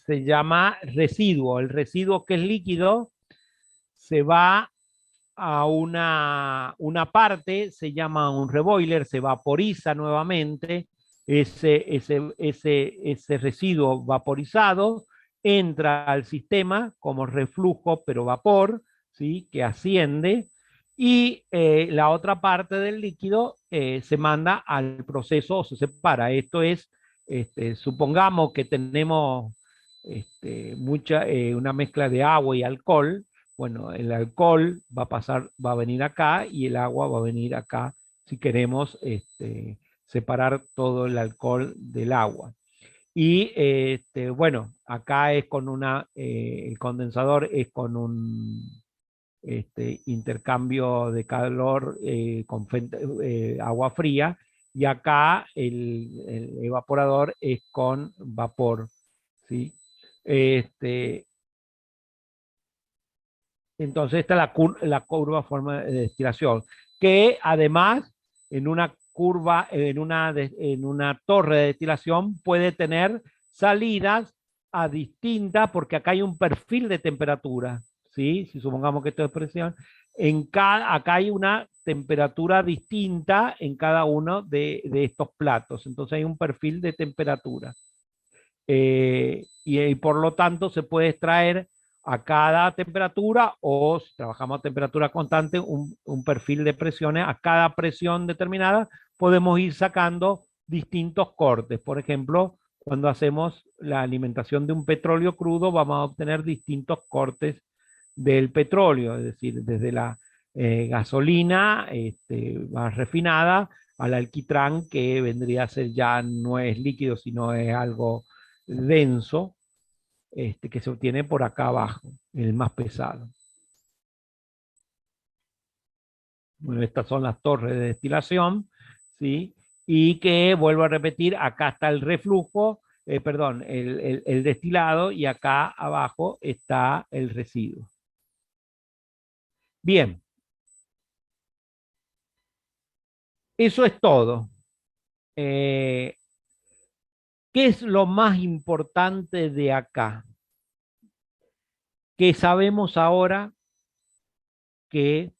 llama residuo. El residuo que es líquido se va a una parte, se llama un reboiler, se vaporiza nuevamente ese residuo vaporizado, entra al sistema como reflujo, pero vapor, ¿sí? Que asciende, y la otra parte del líquido se manda al proceso o se separa. Esto es, supongamos que tenemos una mezcla de agua y alcohol. Bueno, el alcohol va a pasar, va a venir acá y el agua va a venir acá si queremos separar todo el alcohol del agua. Y bueno, acá es con el condensador es con un intercambio de calor con agua fría, y acá el evaporador es con vapor, ¿sí? Entonces esta es la curva forma de destilación, que además en una curva, en una torre de destilación puede tener salidas a distintas, porque acá hay un perfil de temperatura, ¿sí? Si supongamos que esto es presión, acá hay una temperatura distinta en cada uno de estos platos, entonces hay un perfil de temperatura. Y por lo tanto se puede extraer a cada temperatura, o si trabajamos a temperatura constante, un perfil de presiones. A cada presión determinada podemos ir sacando distintos cortes. Por ejemplo, cuando hacemos la alimentación de un petróleo crudo, vamos a obtener distintos cortes del petróleo, es decir, desde la gasolina más refinada al alquitrán, que vendría a ser ya no es líquido, sino es algo denso, que se obtiene por acá abajo, el más pesado. Bueno, estas son las torres de destilación, ¿sí? Y que, vuelvo a repetir, acá está el reflujo, perdón, el destilado, y acá abajo está el residuo. Bien. Eso es todo. ¿Qué es lo más importante de acá? Que sabemos ahora que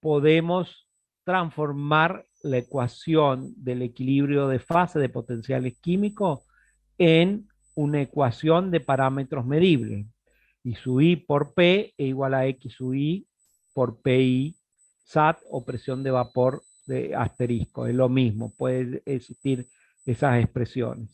podemos transformar la ecuación del equilibrio de fase de potenciales químicos en una ecuación de parámetros medibles. Y su I por P es igual a X sub I por PI SAT, o presión de vapor de asterisco. Es lo mismo, puede existir esas expresiones.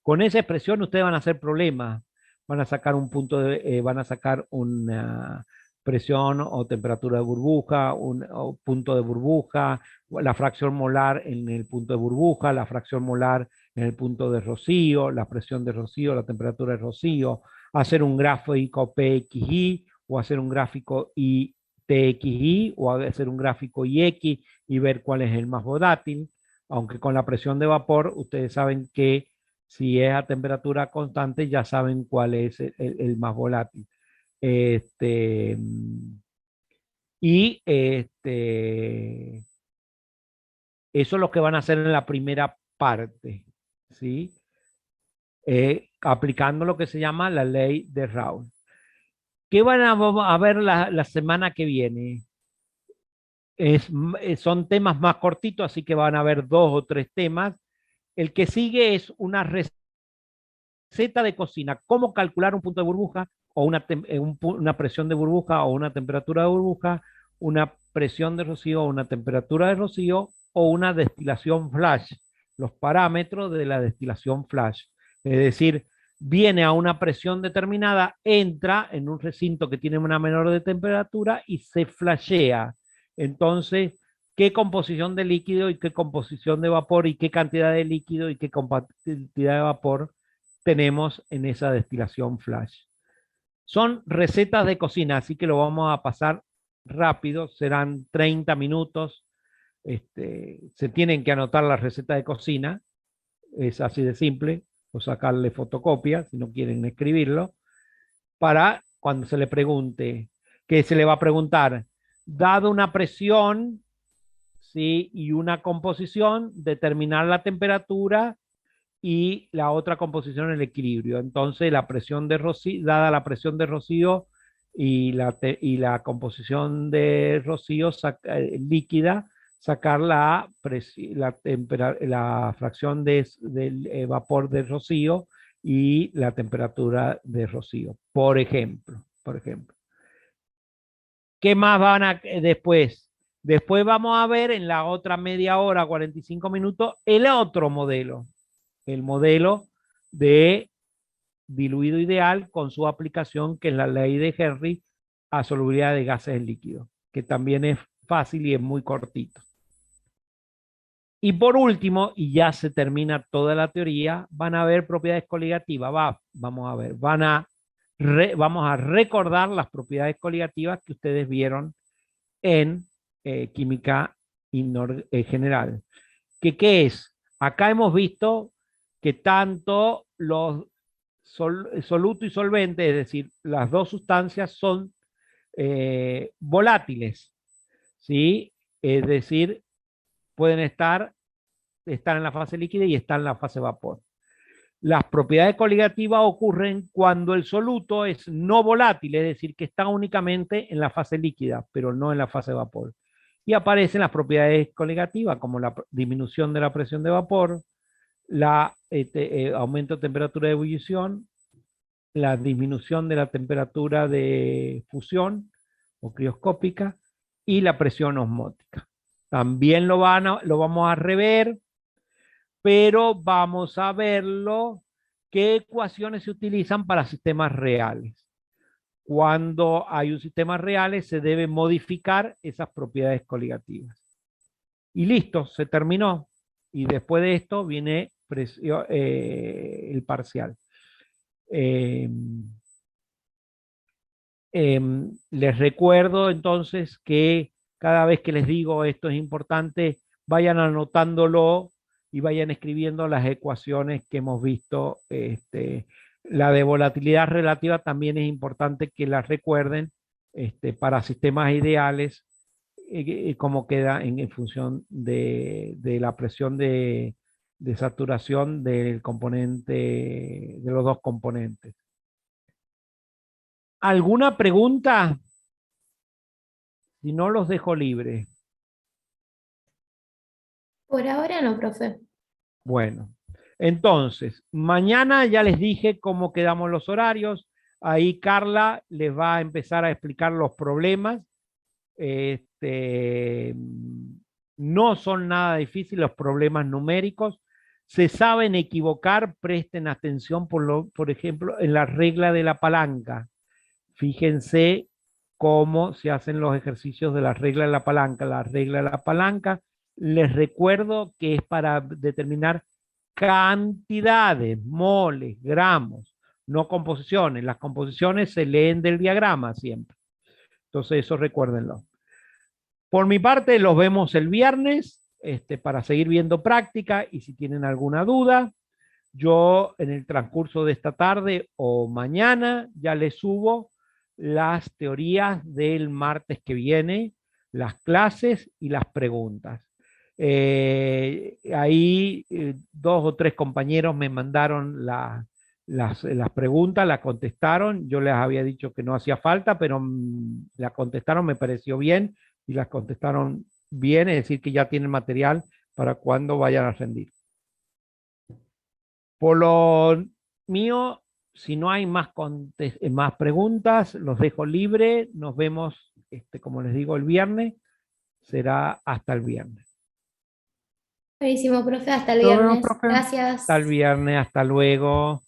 Con esa expresión ustedes van a hacer problemas. Van a sacar van a sacar una presión o temperatura de burbuja, o punto de burbuja, la fracción molar en el punto de burbuja, la fracción molar en el punto de rocío, la presión de rocío, la temperatura de rocío, hacer un gráfico PXI, o hacer un gráfico ITXI, o hacer un gráfico IX y ver cuál es el más volátil. Aunque con la presión de vapor ustedes saben que si es a temperatura constante, ya saben cuál es el más volátil. Y eso es lo que van a hacer en la primera parte, ¿sí? Aplicando lo que se llama la ley de Raoult. ¿Qué van a ver la semana que viene? Son temas más cortitos, así que van a ver 2 o 3 temas. El que sigue es una receta de cocina, cómo calcular un punto de burbuja o una presión de burbuja o una temperatura de burbuja, una presión de rocío o una temperatura de rocío o una destilación flash, los parámetros de la destilación flash. Es decir, viene a una presión determinada, entra en un recinto que tiene una menor de temperatura y se flashea. Entonces, qué composición de líquido y qué composición de vapor y qué cantidad de líquido y qué cantidad de vapor tenemos en esa destilación flash. Son recetas de cocina, así que lo vamos a pasar rápido, serán 30 minutos. Se tienen que anotar las recetas de cocina, es así de simple, o sacarle fotocopia si no quieren escribirlo, para cuando se le pregunte, que se le va a preguntar, dado una presión, ¿sí? Y una composición, determinar la temperatura y la otra composición, el equilibrio. Entonces, la presión de rocío, dada la presión de rocío y la composición de rocío líquida, sacar la fracción del vapor de rocío y la temperatura de rocío, por ejemplo. ¿Qué más van a después? Después vamos a ver en la otra media hora, 45 minutos, el otro modelo, el modelo de diluido ideal con su aplicación, que es la ley de Henry a solubilidad de gases en líquido, que también es fácil y es muy cortito. Y por último, y ya se termina toda la teoría, van a ver propiedades coligativas. Vamos a ver, vamos a recordar las propiedades coligativas que ustedes vieron en química general. ¿Qué es? Acá hemos visto que tanto los soluto y solvente, es decir, las dos sustancias son volátiles, ¿sí? Es decir, pueden estar en la fase líquida y estar en la fase vapor. Las propiedades coligativas ocurren cuando el soluto es no volátil, es decir, que está únicamente en la fase líquida, pero no en la fase vapor. Y aparecen las propiedades coligativas, como la disminución de la presión de vapor, aumento de temperatura de ebullición, la disminución de la temperatura de fusión o crioscópica y la presión osmótica. También lo vamos a rever, pero vamos a verlo qué ecuaciones se utilizan para sistemas reales. Cuando hay un sistema real, se debe modificar esas propiedades coligativas. Y listo, se terminó. Y después de esto viene el parcial. Les recuerdo entonces que cada vez que les digo esto es importante, vayan anotándolo y vayan escribiendo las ecuaciones que hemos visto. La de volatilidad relativa también es importante que las recuerden para sistemas ideales, cómo queda en función de la presión de saturación del componente, de los dos componentes. ¿Alguna pregunta? Si no, los dejo libres. Por ahora no, profe. Bueno, entonces, mañana ya les dije cómo quedamos los horarios. Ahí Carla les va a empezar a explicar los problemas. No son nada difíciles los problemas numéricos. Se saben equivocar, presten atención, por ejemplo, en la regla de la palanca. Fíjense cómo se hacen los ejercicios de la regla de la palanca. La regla de la palanca, les recuerdo que es para determinar cantidades, moles, gramos, no composiciones. Las composiciones se leen del diagrama siempre. Entonces eso recuérdenlo. Por mi parte, los vemos el viernes para seguir viendo práctica y si tienen alguna duda, yo en el transcurso de esta tarde o mañana ya les subo las teorías del martes que viene, las clases y las preguntas. Ahí 2 o 3 compañeros me mandaron las preguntas, las contestaron. Yo les había dicho que no hacía falta, pero la contestaron, me pareció bien y las contestaron bien, es decir, que ya tienen material para cuando vayan a rendir. Por lo mío, si no hay más preguntas, los dejo libre. Nos vemos, como les digo, el viernes. Será hasta el viernes. Buenísimo, profe, hasta el Nos vemos, viernes. profe. Gracias. Hasta el viernes, hasta luego.